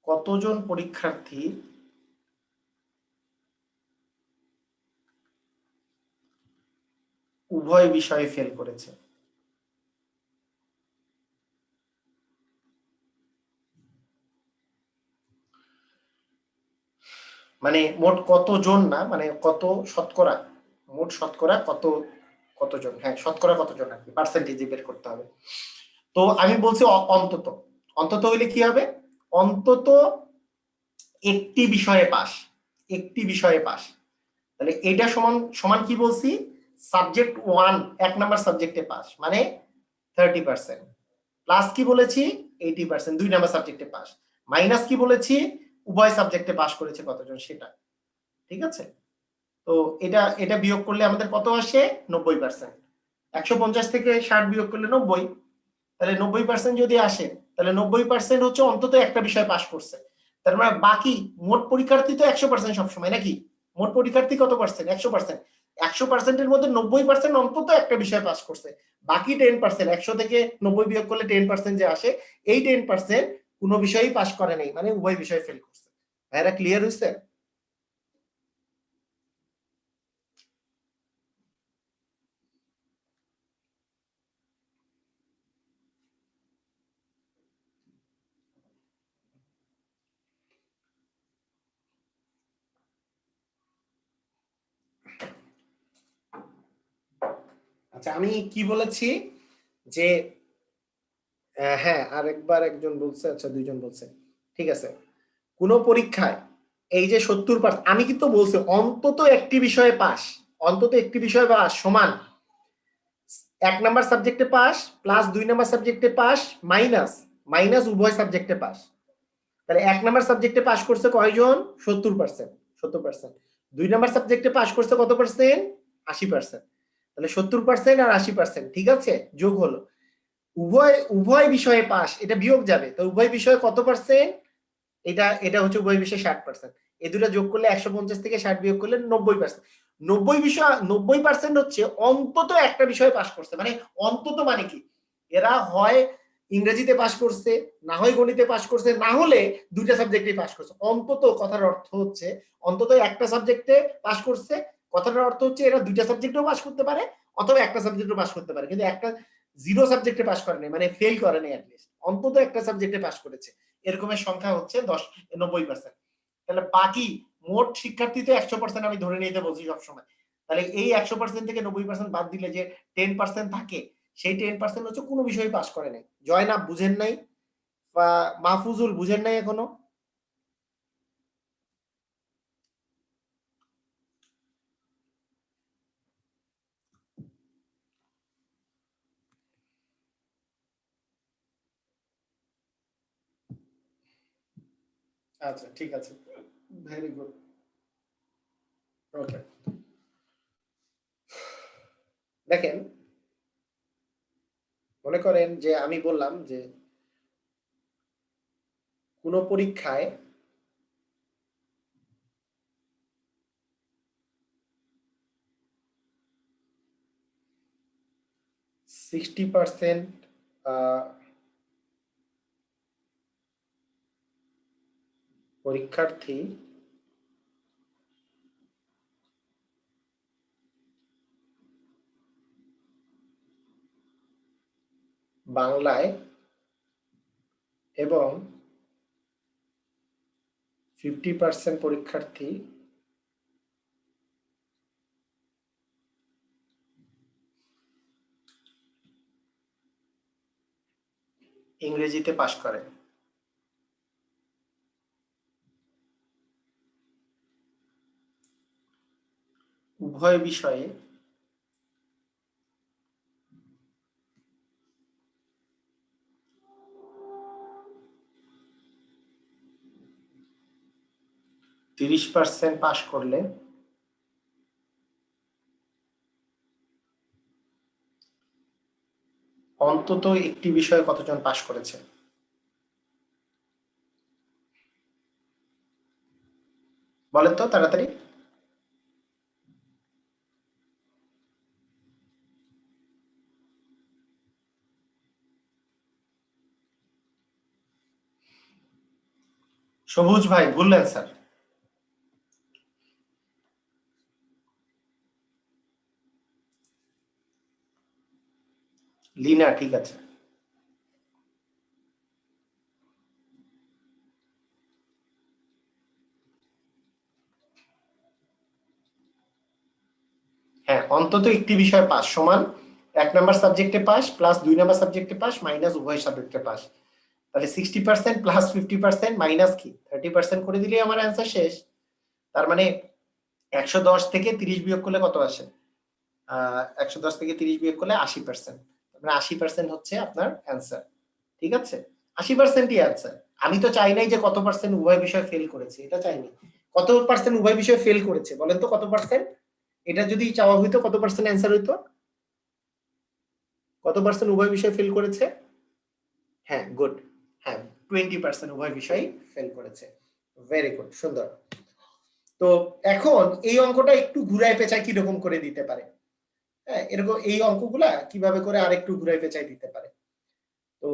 কতজন পরীক্ষার্থী উভয় বিষয়ে ফেল করেছে? মানে মোট কতজন না, মানে কত শতকরা, মোট শতকরা কতজন, হ্যাঁ শতকরা কতজন আর কি, পার্সেন্টেজ বের করতে হবে। তো আমি বলছি অন্তত, অন্তত হইলে কি হবে, অন্তত একটি বিষয়ে পাস। তাহলে এটা সমান সমান কি বলছি, সাবজেক্ট 1 এক নাম্বার সাবজেক্টে পাস মানে 30%, প্লাস কি বলেছি 80% দুই নাম্বার সাবজেক্টে পাস, মাইনাস কি বলেছি উভয় সাবজেক্টে পাস করেছে কতজন সেটা। ঠিক আছে? তো এটা এটা বিয়োগ করলে আমাদের কত আসে, 90%। 150 থেকে 60 বিয়োগ করলে 90, তাহলে 90% যদি আসে তাহলে 90% হচ্ছে অন্তত একটা বিষয় পাস করছে। তার মানে বাকি মোট পরীক্ষার্থী তো 100% সবসময় নাকি, মোট পরীক্ষার্থী কত পার্সেন্ট, 100%। 100%-এর মধ্যে 90% অন্তত একটা বিষয় পাস করছে, বাকি 10%, 100 থেকে 90 বিয়োগ করলে 10% যে আসে, এই 10% কোনো বিষয়ই পাস করে নাই, মানে উভয় বিষয় ফেল করছে। ভাইরা ক্লিয়ার হইছে? আচ্ছা আমি কি বলেছি যে হ্যাঁ আরেকবার একজন বলছে, আচ্ছা দুইজন বলছে, ঠিক আছে। কোন পরীক্ষায় এই যে 70%, আমি কিন্তু বলছি অন্তত একটি বিষয়ে পাস, অন্তত একটি বিষয়ে পাস সমান এক নাম্বার সাবজেক্টে পাস প্লাস দুই নাম্বার সাবজেক্টে পাস মাইনাস মাইনাস উভয় সাবজেক্টে পাস। তাহলে এক নাম্বার সাবজেক্টে পাস করছে কয়জন, 70%। দুই নাম্বার সাবজেক্টে পাস করছে কত পার্সেন্ট, 80%। তাহলে 70% আর 80%, ঠিক আছে, যোগ হলো উভয় বিষয়ে পাস, এটা বিয়োগ যাবে, তো উভয় বিষয়ে কত পার্সেন্ট, এটা এটা হচ্ছে উভয় বিষয়ে 60%। এই দুটো যোগ করলে 150 থেকে 60 বিয়োগ করলে 90%। 90% হচ্ছে অন্তত একটা বিষয়ে পাস করছে, মানে অন্তত মানে কি, এরা হয় ইংরেজিতে পাস করছে, না হয় গণিতে পাস করছে, না হলে দুইটা সাবজেক্টে পাস করছে। অন্তত কথার অর্থ হচ্ছে অন্তত একটা সাবজেক্টে পাস করছে, কথাটার অর্থ হচ্ছে এরা দুইটা সাবজেক্টেও পাস করতে পারে অথবা একটা সাবজেক্টও পাস করতে পারে, কিন্তু একটা জিরো সাবজেক্টে পাস করে নাই, মানে ফেল করে নাই, অ্যাটলিস্ট অন্তত একটা সাবজেক্টে পাস করেছে। এরকমের সংখ্যা হচ্ছে 90%। তাহলে বাকি মোট শিক্ষার্থী তো 100% আমি ধরে নিতে বলছি সবসময়, তাহলে এই 100% থেকে 90% বাদ দিলে যে 10% থাকে, সেই 10% হচ্ছে কোনো বিষয়ে পাস করে নাই। জয় না বুঝেন নাই? মাহফুজুল বুঝেন নাই এখনো? আচ্ছা ঠিক আছে, ভেরি গুড। ওকে, দেখেন মনে করেন যে আমি বললাম যে কোন পরীক্ষায় সিক্সটি পার্সেন্ট পরীক্ষার্থী বাংলায় এবং 50% পরীক্ষার্থী ইংরেজিতে পাশ করে। উভয় বিষয়ে 30% পাশ করলে অন্তত একটি বিষয়ে কতজন পাশ করেছে? বলেন তো তাড়াতাড়ি। সবুজ ভাই ভুললেন স্যার। লিনা ঠিক আছে। হ্যাঁ, অন্তত একটি বিষয় পাস সমান 1 নাম্বার সাবজেক্টে পাস প্লাস 2 নাম্বার সাবজেক্টে পাস মাইনাস উভয় সাবজেক্টে পাস। তাহলে 60% প্লাস 50% মাইনাস কি 30% করে দিলেই আমার অ্যান্সার শেষ। তার মানে 110 থেকে 30 বিয়োগ করলে কত আসে? 110 থেকে 30 বিয়োগ করলে 80%। মানে 80% হচ্ছে আপনার অ্যান্সার। ঠিক আছে, 80%ই অ্যান্সার। আমি তো চাই নাই যে কত পার্সেন্ট উভয় বিষয় ফেল করেছে, এটা চাইনি। কত পার্সেন্ট উভয় বিষয় ফেল করেছে বলেন তো, কত পার্সেন্ট? এটা যদি চাওয়া হইতো কত পার্সেন্ট অ্যান্সার হইতো? কত পার্সেন্ট উভয় বিষয় ফেল করেছে? হ্যাঁ গুড, হ্যাঁ 20% উভয় বিষয় ফেল করেছে। ভেরি গুড, সুন্দর। তো এখন এই অঙ্কটা একটু ঘুরায় পেঁচায় কিরকম করে দিতে পারে? হ্যাঁ, এরকম এই অঙ্কগুলা কিভাবে করে আরেকটু ঘুরায় পেঁচায় দিতে পারে? তো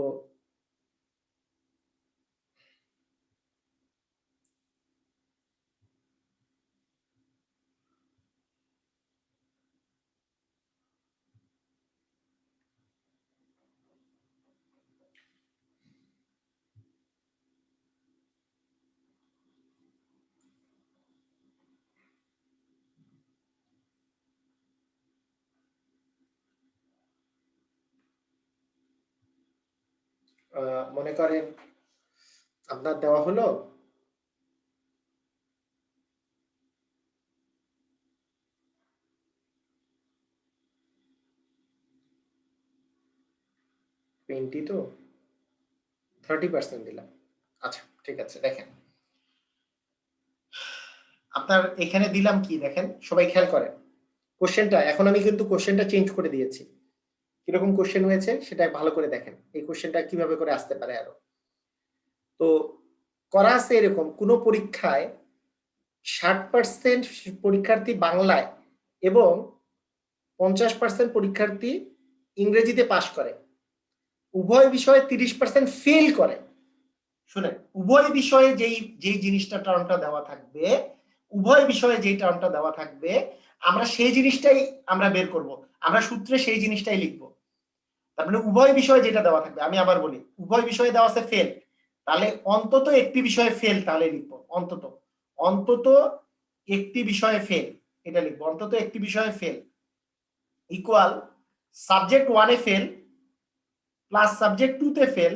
মনে করেন আপনার দেওয়া হলো টোয়েন্টি, তো 30% দিলাম। আচ্ছা ঠিক আছে, দেখেন আপনার এখানে দিলাম কি দেখেন, সবাই খেয়াল করেন কোশ্চেনটা। এখন আমি কিন্তু কোশ্চেনটা চেঞ্জ করে দিয়েছি। কিরকম কোশ্চেন হয়েছে সেটা ভালো করে দেখেন, এই কোশ্চেনটা কিভাবে করে আসতে পারে আরো। তো করা আছে এরকম, কোন পরীক্ষায় 60% পরীক্ষার্থী বাংলায় এবং 50% পরীক্ষার্থী ইংরেজিতে পাশ করে, উভয় বিষয়ে 30% ফেল করে। শুনেন, উভয় বিষয়ে যেই যেই জিনিসটা টার্মটা দেওয়া থাকবে, উভয় বিষয়ে যেই টার্মটা দেওয়া থাকবে আমরা সেই জিনিসটাই আমরা বের করব, আমরা সূত্রে সেই জিনিসটাই লিখব। তার মানে উভয় বিষয়ে যেটা দেওয়া থাকবে, আমি আবার বলি উভয় বিষয়ে দেওয়া আছে ফেল, তাহলে অন্তত একটি বিষয়ে ফেল তাহলে লিখবো অন্তত, অন্তত একটি বিষয়ে ফেল, এটা লিখবো অন্তত একটি বিষয়ে ফেল ইকুয়াল সাবজেক্ট 1 এ ফেল প্লাস সাবজেক্ট 2 তে ফেল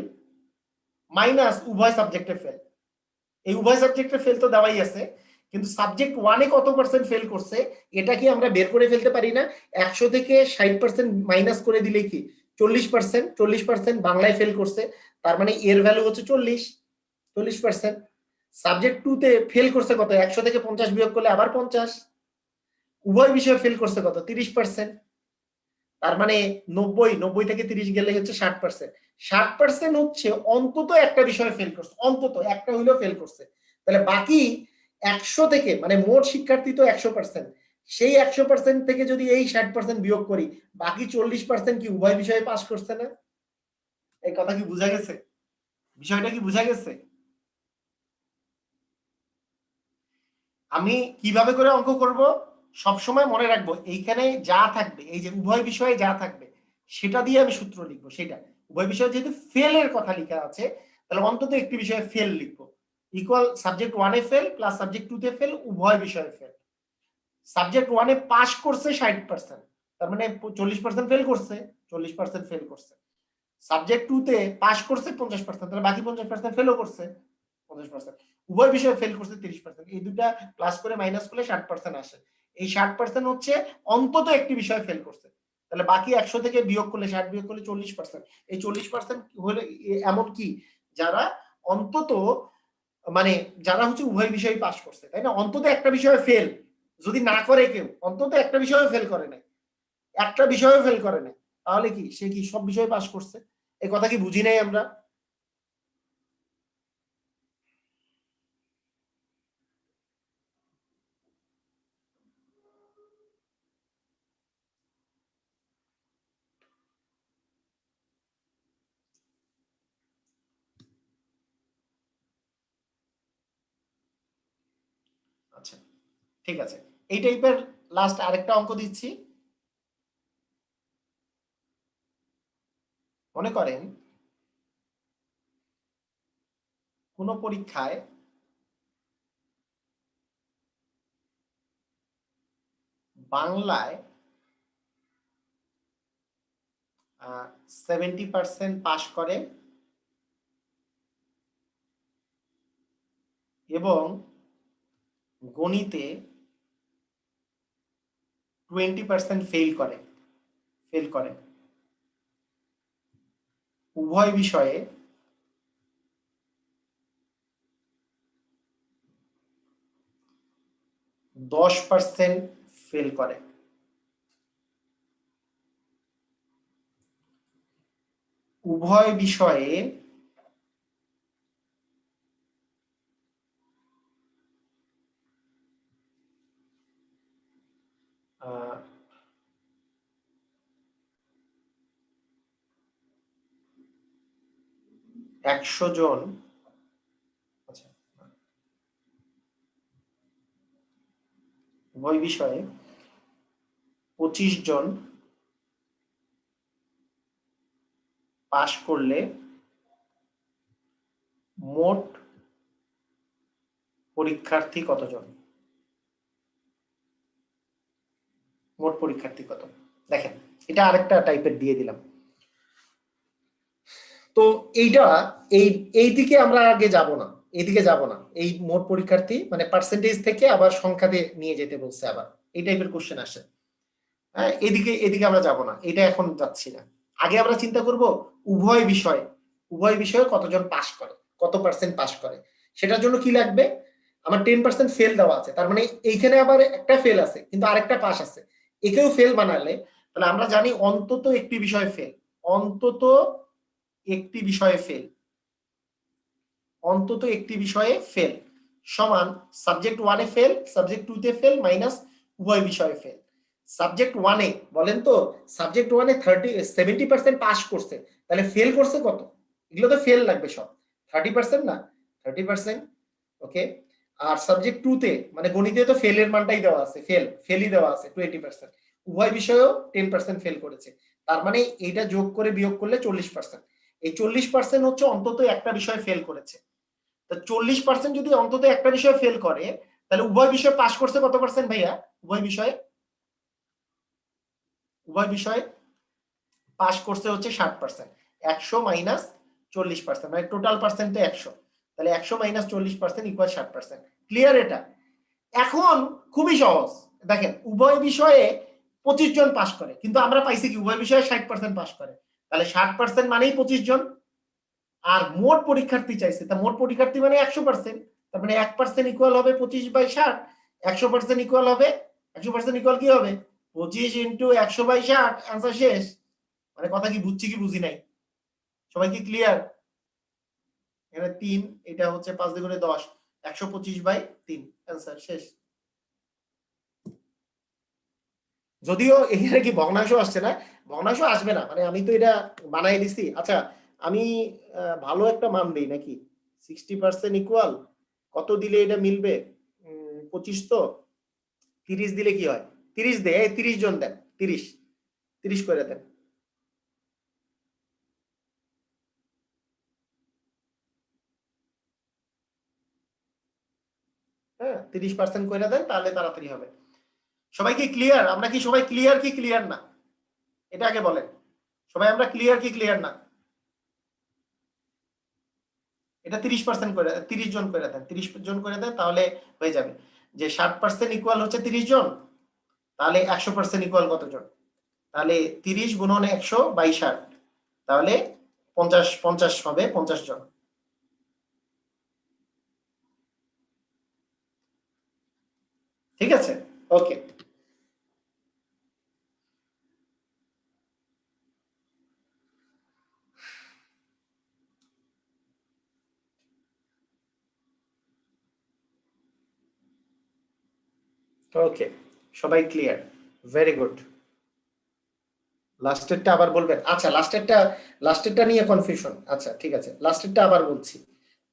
মাইনাস উভয় সাবজেক্টে ফেল। এই উভয় সাবজেক্টে ফেল তো দেওয়াই আছে, কিন্তু সাবজেক্ট ওয়ানে কত পার্সেন্ট ফেল করছে এটা কি আমরা বের করে ফেলতে পারি না? 100 থেকে 60% মাইনাস করে দিলে কি 40%, 40% বাংলায় ফেল করছে, তার মানে এর ভ্যালু হচ্ছে 40%। সাবজেক্ট 2 তে ফেল করছে কত? 100 থেকে 50 বিয়োগ করলে আবার 50। উভয় বিষয়ে ফেল করছে কত? 30%। তার মানে 90 থেকে 30 গেলে হচ্ছে 60%। 60% হচ্ছে অন্তত একটা বিষয়ে ফেল করছে, অন্তত একটা হইলেও ফেল করছে। তাহলে বাকি 100 থেকে, মানে মোট শিক্ষার্থী তো 100%, সেই 100% থেকে যদি এই 60% বিয়োগ করি, বাকি 40% কি উভয় বিষয়ে পাস করছে না? এই কথা কি বোঝা গেছে? বিষয়টা কি বোঝা গেছে? আমি কিভাবে করে অঙ্ক করব সবসময় মনে রাখবো, এইখানে যা থাকবে, এই যে উভয় বিষয়ে যা থাকবে সেটা দিয়ে আমি সূত্র লিখবো। সেটা উভয় বিষয়ে যেহেতু ফেলের কথা লেখা আছে, তাহলে অন্তত একটি বিষয়ে ফেল লিখবো। ইকুয়াল সাবজেক্ট 1 এ ফেল প্লাস সাবজেক্ট 2 তে ফেল, উভয় বিষয়ে ফেল। সাবজেক্ট 1 এ পাস করছে 60%, তার মানে 40% ফেল করছে, 40% ফেল করছে। সাবজেক্ট 2 তে পাস করছে 50%, তাহলে বাকি 50% ফেলও করছে 50%। উভয় বিষয়ে ফেল করছে 30%। এই দুটা প্লাস করে মাইনাস করলে 60% আসে। এই 60% হচ্ছে অন্তত একটি বিষয়ে ফেল করছে। তাহলে বাকি 100 থেকে বিয়োগ করলে 60 বিয়োগ করলে 40%। এই 40% হলে এমন কি যারা অন্তত, মানে যারা হচ্ছে উভয় বিষয়ে পাস করছে, তাই না? অন্তত একটা বিষয়ে ফেল যদি না করে, কেউ অন্তত একটা বিষয়ে ফেল করে নাই, একটা বিষয়ে ফেল করে নাই, তাহলে কি সে কি সব বিষয়ে পাস করছে? এই কথা কি বুঝি নাই আমরা? আচ্ছা, ঠিক আছে। এই টাইপের লাস্ট আরেকটা অঙ্ক দিচ্ছি। মনে করেন কোন পরীক্ষায় বাংলায় 70% পাস করে এবং গণিতে 20% ফেল করে। উভয় বিষয়ে 10% ফেল করে। উভয় বিষয়ে আহ, 100 জন, আচ্ছা, উভয় বিষয়ে 25 জন পাশ করলে মোট পরীক্ষার্থী কতজন? মোট পরীক্ষার্থী কত? দেখেন, এটা আরেকটা টাইপের দিয়ে দিলাম। তো এইটা এই এই দিকে আমরা আগে যাব না, এইদিকে যাব না। এই মোট পরীক্ষার্থী মানে পার্সেন্টেজ থেকে আবার সংখ্যাতে নিয়ে যেতে বলছে, আবার এই টাইপের কোশ্চেন আসে। হ্যাঁ, এদিকে আমরা যাব না, এটা এখন যাচ্ছি না। আগে আমরা চিন্তা করব উভয় বিষয়ে কতজন পাস করে, কত পার্সেন্ট পাস করে। সেটার জন্য কি লাগবে? আমার 10% ফেল দেওয়া আছে, তার মানে এইখানে আবার একটা ফেল আছে কিন্তু আরেকটা পাস আছে। একেও ফেল বানালে তাহলে আমরা জানি অন্তত একটি বিষয়ে ফেল, অন্তত একটি বিষয়ে ফেল, অন্তত একটি বিষয়ে ফেল সমান সাবজেক্ট 1 এ ফেল, সাবজেক্ট 2 তে ফেল মাইনাস উভয় বিষয়ে ফেল। সাবজেক্ট 1 এ বলেন তো, সাবজেক্ট 1 এ 70% পাস করছে, তাহলে ফেল করছে কত? এগুলো তো ফেল লাগবে সব, 30% না, 30%। ওকে। আর সাবজেক্ট 2 তে মানে গণিতে তো ফেলের মানটাই দেওয়া আছে, ফেলই দেওয়া আছে 20%। উভয় বিষয়েও 10% ফেল করেছে, তার মানে এইটা যোগ করে বিয়োগ করলে 40%। এই 40% হচ্ছে অন্তত একটা বিষয়ে ফেল করেছে। তা 40% যদি অন্তত একটা বিষয়ে ফেল করে, তাহলে উভয় বিষয়ে পাস করছে কত পার্সেন্ট ভাইয়া? উভয় বিষয়ে পাস করছে হচ্ছে 60%। 100 মাইনাস 40%, মানে টোটাল পার্সেন্ট 100, তাহলে 100 মাইনাস 40% ইকুয়াল 60%। ক্লিয়ার? এটা এখন খুবই সহজ। দেখেন উভয় বিষয়ে 25 জন পাস করে, কিন্তু আমরা পাইছি কি উভয় বিষয়ে 60% পাস করে, তাহলে 60% মানেই 25 জন। আর মোট পরীক্ষার্থী চাইছে, তা মোট পরীক্ষার্থী মানে 100%, তার মানে 1% ইকুয়াল হবে 25/60, 100% ইকুয়াল হবে 100% ইকুয়াল কি হবে 25 ইনটু 100/60, आंसर শেষ। মানে কথা কি বুঝছি কি বুঝি নাই? সবাই কি ক্লিয়ার? এখানে 3, এটা হচ্ছে 5 দ্বিগুণে 10, 125/3, आंसर শেষ। যদিও এখানে কি ভগ্নাংশ আসছে না, ভগ্নাংশ আসবে না, মানে আমি তো এটা বানাই দিছি। আচ্ছা আমি ভালো একটা মান দেই নাকি? 60% ইকুয়াল কত দিলে এটা মিলবে? 25 তো 30 দিলে কি হয়? 30 দে, এই 30 জন দেন, 30 করে দেন। হ্যাঁ 30% করে দেন, তাহলে তাড়াতাড়ি হবে। সবাই কি ক্লিয়ার? আমরা কি সবাই ক্লিয়ার কি ক্লিয়ার না? এটা আগে বলেন, সবাই আমরা ক্লিয়ার কি ক্লিয়ার না? এটা 30% করে 30 জন করে দেন, 30 জন করে দেন, তাহলে হয়ে যাবে যে 60% ইকুয়াল হচ্ছে 30 জন, তাহলে 100% ইকুয়াল কত জন? তাহলে 30 গুণন 100/60, তাহলে 50 হবে 50 জন। ঠিক আছে, ওকে। ওকে সবাই ক্লিয়ার, ভেরি গুড। লাস্টেরটা আবার বলবেন? আচ্ছা লাস্টেরটা নিয়ে কনফিউশন। আচ্ছা ঠিক আছে, লাস্টেরটা আবার বলছি।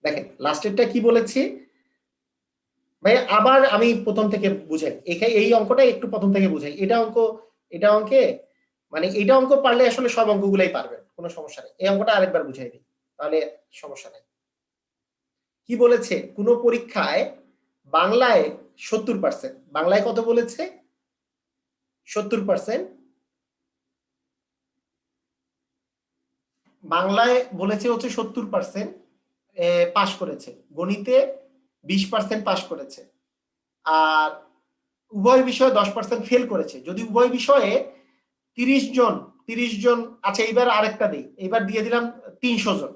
দেখেন লাস্টেরটা কি বলেছি ভাই, আবার আমি প্রথম থেকে বুঝাই। এই অঙ্কটা একটু প্রথম থেকে বুঝাই। এটা অঙ্কে মানে এটা অঙ্ক পারলে আসলে সব অঙ্কগুলাই পারবেন, কোনো সমস্যা নেই। এই অঙ্কটা আরেকবার বুঝাই দিই, তাহলে সমস্যা নেই। কি বলেছে কোন পরীক্ষায় বাংলায় 70%, বাংলায় কত বলেছে? 70%। বাংলায় বলেছে হচ্ছে 70% পাস করেছে, গণিতে 20% পাস করেছে, আর উভয় বিষয়ে 10% ফেল করেছে। যদি উভয় বিষয়ে 30 জন, আচ্ছা এইবার আরেকটা দিই, এবার দিয়ে দিলাম 300 জন।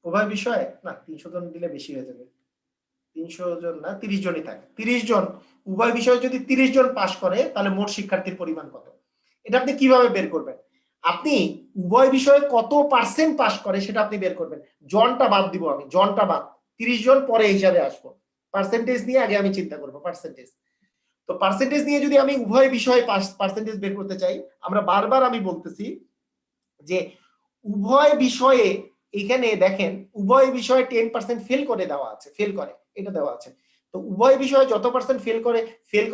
উভয় বিষয়ে না, 300 জন দিলে বেশি হয়ে যাবে, 300 জন না, 30 জনই থাকে। 30 জন উভয় বিষয়ে যদি 30 জন পাস করে, তাহলে মোট শিক্ষার্থীর পরিমাণ কত? এটা আপনি কিভাবে বের করবেন? আপনি উভয় বিষয়ে কত পার্সেন্ট পাস করে সেটা আপনি বের করবেন। জনটা বাদ দিব আমি, জনটা বাদ, 30 জন পরে হিসাবে আসবো। পার্সেন্টেজ নিয়ে আগে আমি চিন্তা করবো, পার্সেন্টেজ। তো পার্সেন্টেজ নিয়ে যদি আমি উভয় বিষয়ে পার্সেন্টেজ বের করতে চাই, আমরা বারবার আমি বলতেছি যে উভয় বিষয়ে, এখানে দেখেন উভয় বিষয়ে 10% ফেল করে দেওয়া আছে, ফেল করে এটা দেওয়া আছে। তো উভয় বিষয়ে যত পার্সেন্ট ফেল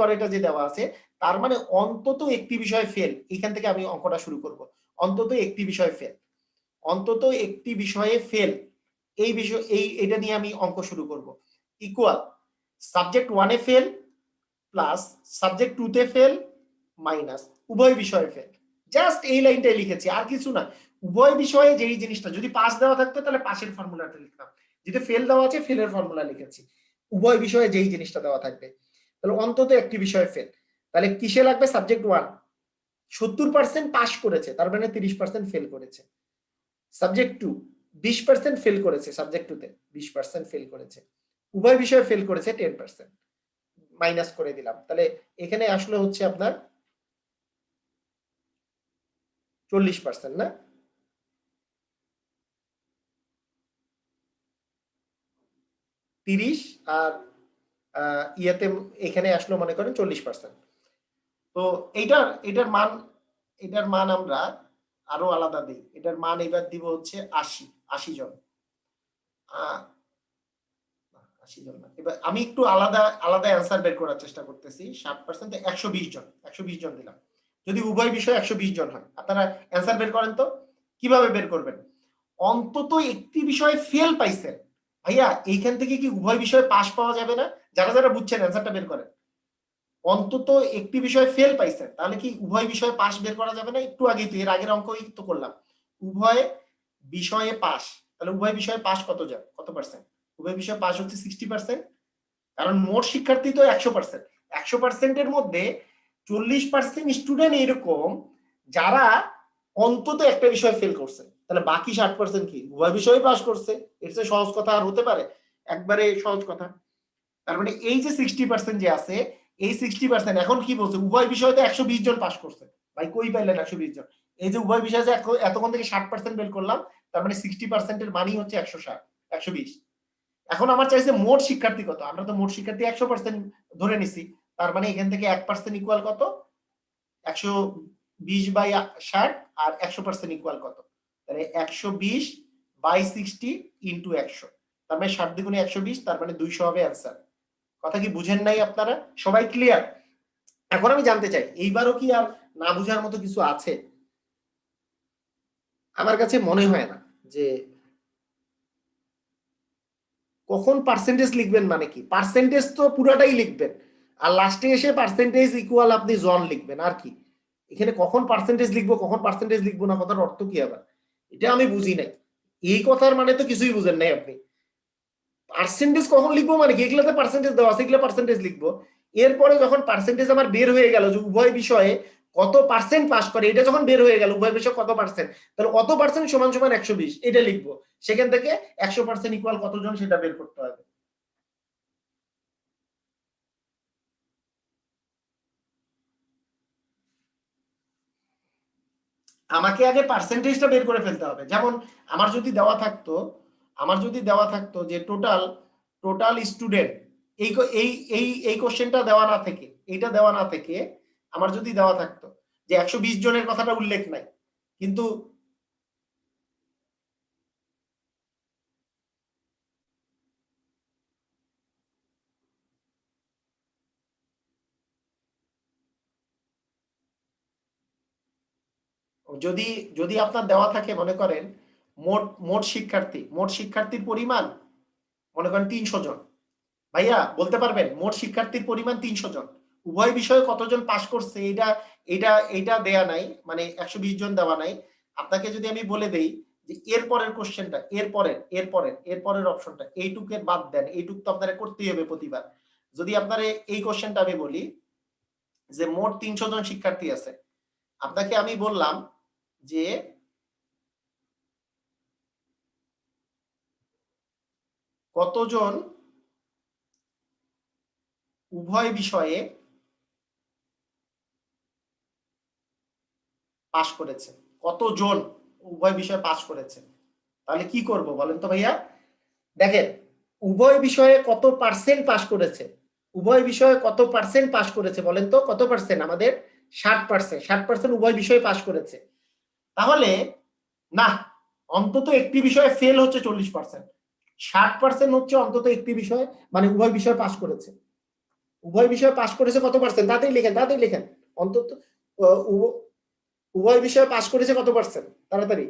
করে এটা যে দেওয়া আছে, তার মানে অন্তত একটি বিষয় ফেল। এখান থেকে আমি অঙ্কটা শুরু করব, অন্তত একটি বিষয় ফেল, অন্তত একটি বিষয়ে ফেল, এই বিষয় এটা নিয়ে আমি অঙ্ক শুরু করব। ইকুয়াল সাবজেক্ট 1 এ ফেল প্লাস সাবজেক্ট 2 তে ফেল মাইনাস উভয় বিষয়ে ফেল। জাস্ট এই লাইনটাই লিখেছি, আর কিছু না। উভয় বিষয়ে যেই জিনিসটা যদি পাস দেওয়া থাকতো তাহলে পাসের ফর্মুলাটা লিখতাম, যেটা ফেল দেওয়া আছে ফেলের ফর্মুলা লিখেছি। উভয় বিষয়ে যেই জিনিসটা দেওয়া থাকবে, তাহলে অন্তত একটি বিষয়ে ফেল। তাহলে কিসে লাগবে? সাবজেক্ট 1 70% পাস করেছে, তার মানে 30% ফেল করেছে। সাবজেক্ট 2 20% ফেল করেছে, সাবজেক্ট 2 তে 20% ফেল করেছে। উভয় বিষয়ে ফেল করেছে 10%, মাইনাস করে দিলাম। তাহলে এখানে আসলে হচ্ছে আপনার 40%, না? তিরিশ আর ইয়াতে এখানে আসলো মনে করেন 40%। তো এটার মান আমরা আরো আলাদা দিই। এটার মান এবার দিব হচ্ছে 80 জন। 80 জন না, এবার আমি একটু আলাদা আলাদা অ্যান্সার বের করার চেষ্টা করতেছি। 60% 120 জন, 120 জন দিলাম। যদি উভয় বিষয়ে 120 জন হয়, আপনারা অ্যান্সার বের করেন তো। কিভাবে বের করবেন? অন্তত একটি বিষয়ে ফেল পাইছেন ভাইয়া, এইখান থেকে কি উভয় বিষয়ে পাস পাওয়া যাবে না? যারা যারা বুঝছেন অ্যান্সারটা বের করেন। অন্তত একটি বিষয়ে ফেল পাইছেন, তাহলে কি উভয় বিষয়ে পাস বের করা যাবে না? একটু আগেই তো, এর আগের অঙ্কই তো করলাম। উভয় বিষয়ে পাস, তাহলে উভয় বিষয়ে পাস কত পার্সেন্ট? উভয় বিষয়ে পাস হচ্ছে 60%, কারণ মোট শিক্ষার্থী তো 100%। 100%-এর মধ্যে 40% স্টুডেন্ট এরকম যারা অন্তত একটা বিষয় ফেল করছে, তাহলে বাকি 60% কি উভয় বিষয়ে পাস করছে। এর চেয়ে সহজ কথা আর হতে পারে? একবারে সহজ কথা। তার মানে এই যে 60% যে আছে, এই 60% এখন কি বলছে, উভয় বিষয়ে তো 120 জন পাস করছে। ভাই কই পাইলেন 120 জন? এই যে উভয় বিষয়ে যে এতক্ষণ থেকে 60% বের করলাম, তার মানে 60%-এর মানই হচ্ছে 160, 120। এখন আমার চাইছে মোট শিক্ষার্থী কত, আমরা তো মোট শিক্ষার্থী 100% ধরে নিছি, তার মানে এখান থেকে 1% ইকুয়াল কত, 120/60, আর 100% ইকুয়াল কত, তাহলে 120/60 ইন্টু 100, তার মানে 60 দ্বিগুণে 120, তার মানে 200 হবে অ্যান্সার। কথা কি বুঝেন নাই আপনারা? সবাই ক্লিয়ার? এখন আমি জানতে চাই এইবারও কি আর না বুঝার মতো কিছু আছে? আমার কাছে মনে হয় না যে কখন পার্সেন্টেজ লিখবেন মানে কি, পার্সেন্টেজ তো পুরাটাই লিখবেন, আর লাস্টে এসে পার্সেন্টেজ ইকুয়াল আপনি জন লিখবেন, আর কি। এখানে কখন পার্সেন্টেজ লিখবো কখন পার্সেন্টেজ লিখবো না, কথার অর্থ কি আবার? এটা আমি বুঝি নাই। এই কথার মানে তো কিছুই বুঝেন নাই আপনি। পার্সেন্টেজ কখন লিখবো মানে কি, এগুলাতে পার্সেন্টেজ দেওয়া আছে, এগুলো পার্সেন্টেজ লিখবো। এরপরে যখন পার্সেন্টেজ আমার বের হয়ে গেল যে উভয় বিষয়ে কত পার্সেন্ট পাস করে, এটা যখন বের হয়ে গেল উভয় বিষয়ে কত পার্সেন্ট, তাহলে কত পার্সেন্ট সমান সমান 120, এটা লিখবো। সেখান থেকে 100% ইকুয়াল কতজন সেটা বের করতে হবে। আমাকে আগে পার্সেন্টেজটা বের করে ফেলতে হবে। যেমন আমার যদি দেওয়া থাকতো যে টোটাল টোটাল স্টুডেন্ট, এই এই এই এই কোশ্চেনটা দেওয়া না থেকে, এইটা দেওয়া না থেকে আমার যদি দেওয়া থাকতো যে 120 জনের কথাটা উল্লেখ নাই, কিন্তু যদি যদি আপনার দেওয়া থাকে মনে করেন মোট মোট শিক্ষার্থীর পরিমাণ মনে করেন 300 জন, ভাইয়া বলতে পারবেন মোট শিক্ষার্থীর পরিমাণ 300 জন, উভয় বিষয়ে কতজন পাস করছে এটা এটা এটা দেয়া নাই, মানে 120 জন দেওয়া নাই। আপনাকে যদি আমি বলে দেই যে এরপরের কোশ্চেনটা, এরপরের অপশনটা, এইটুকের বাদ দেন, এইটুক তো আপনারা করতেই হবে প্রতিবার। যদি আপনারা এই কোশ্চেনটা আমি বলি যে মোট 300 জন শিক্ষার্থী আছে, আপনাকে আমি বললাম যে কতজন উভয় বিষয়ে পাস করেছে, কতজন উভয় বিষয়ে পাস করেছে, তাহলে কি করব বলেন তো ভাইয়া? দেখেন উভয় বিষয়ে কত পার্সেন্ট পাস করেছে, উভয় বিষয়ে কত পার্সেন্ট পাস করেছে বলেন তো, কত পার্সেন্ট? আমাদের 60%, 60% উভয় বিষয়ে পাস করেছে। তাহলে না, অন্তত একটি বিষয়ে ফেল হচ্ছে 40%, 60% হচ্ছে অন্তত একটি বিষয়, মানে উভয় বিষয়ে পাস করেছে। উভয় বিষয়ে পাস করেছে কত পার্সেন্ট, তাড়াতাড়ি লেখেন। অন্তত উভয় বিষয়ে পাস করেছে কত পার্সেন্ট, তাড়াতাড়ি।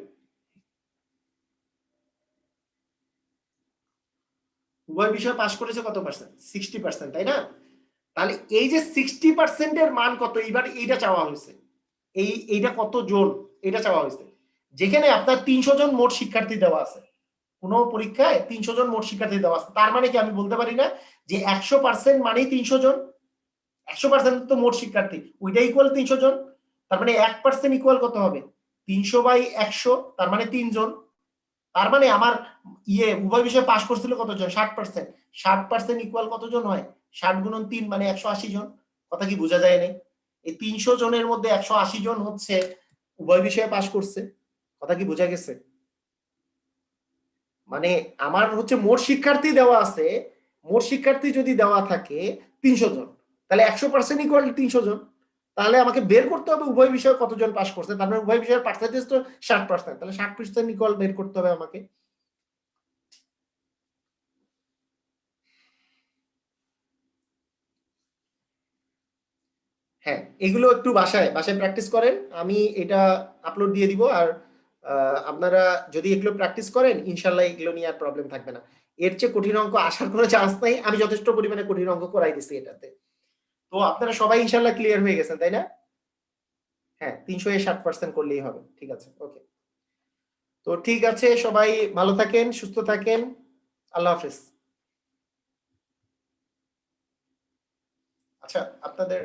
উভয় বিষয়ে পাস করেছে কত পার্সেন্ট? 60%, তাই না? তাহলে এই যে 60%-এর মান কত, এইবার এইটা চাওয়া হয়েছে, এইটা কত জন এটা চাওয়া হয়েছে। যেখানে আপনার 300 জন মোট শিক্ষার্থী দেওয়া আছে, কোন পরীক্ষায় 300 জন মোট শিক্ষার্থী দেওয়া আছে, তার মানে কি আমি বলতে পারি না যে 100% মানেই 300 জন? 100% তো মোট শিক্ষার্থী, ওইটা ইকুয়াল 300 জন। তার মানে 1% ইকুয়াল কত হবে? 300/100, তার মানে 3 জন। তার মানে আমার উভয় বিষয়ে পাস করছিল কতজন? 60%। 60% ইকুয়াল কতজন হয়? 60 গুণন 3 মানে 180 জন। কথা কি বোঝা যায় নাই? এই 300 জনের মধ্যে 180 জন হচ্ছে উভয় বিষয়ে পাস করছে। কথা কি বোঝা গেছে? মানে আমার হচ্ছে মোট শিক্ষার্থী দেওয়া আছে, মোট শিক্ষার্থী যদি দেওয়া থাকে 300 জন, তাহলে 100% ইকুয়াল 300 জন। তাহলে আমাকে বের করতে হবে উভয় বিষয়ে কতজন পাস করছে, তার মানে উভয় বিষয়ের পার্সেন্টেজ তো 60%, তাহলে 60% ইকুয়াল বের করতে হবে আমাকে। হ্যাঁ, এগুলো একটু বাসায় বাসায় প্র্যাকটিস করেন, আমি এটা আপলোড দিয়ে দিব। আর আপনারা যদি এগুলো প্র্যাকটিস করেন ইনশাল্লাহ এগুলো নিয়ে আর প্রবলেম থাকবে না। এর চেয়ে কঠিন অঙ্ক আসার কোনো চান্স নাই, আমি যথেষ্ট পরিমাণে কঠিন অঙ্ক করাই দিছি এটাতে। তো আপনারা সবাই ইনশাল্লাহ ক্লিয়ার হয়ে গেছেন, তাই না? হ্যাঁ, 300 এ 60% করলেই হবে, ঠিক আছে, ওকে। তো ঠিক আছে, সবাই ভালো থাকেন, সুস্থ থাকেন, আল্লাহ হাফেজ। আচ্ছা, আপনাদের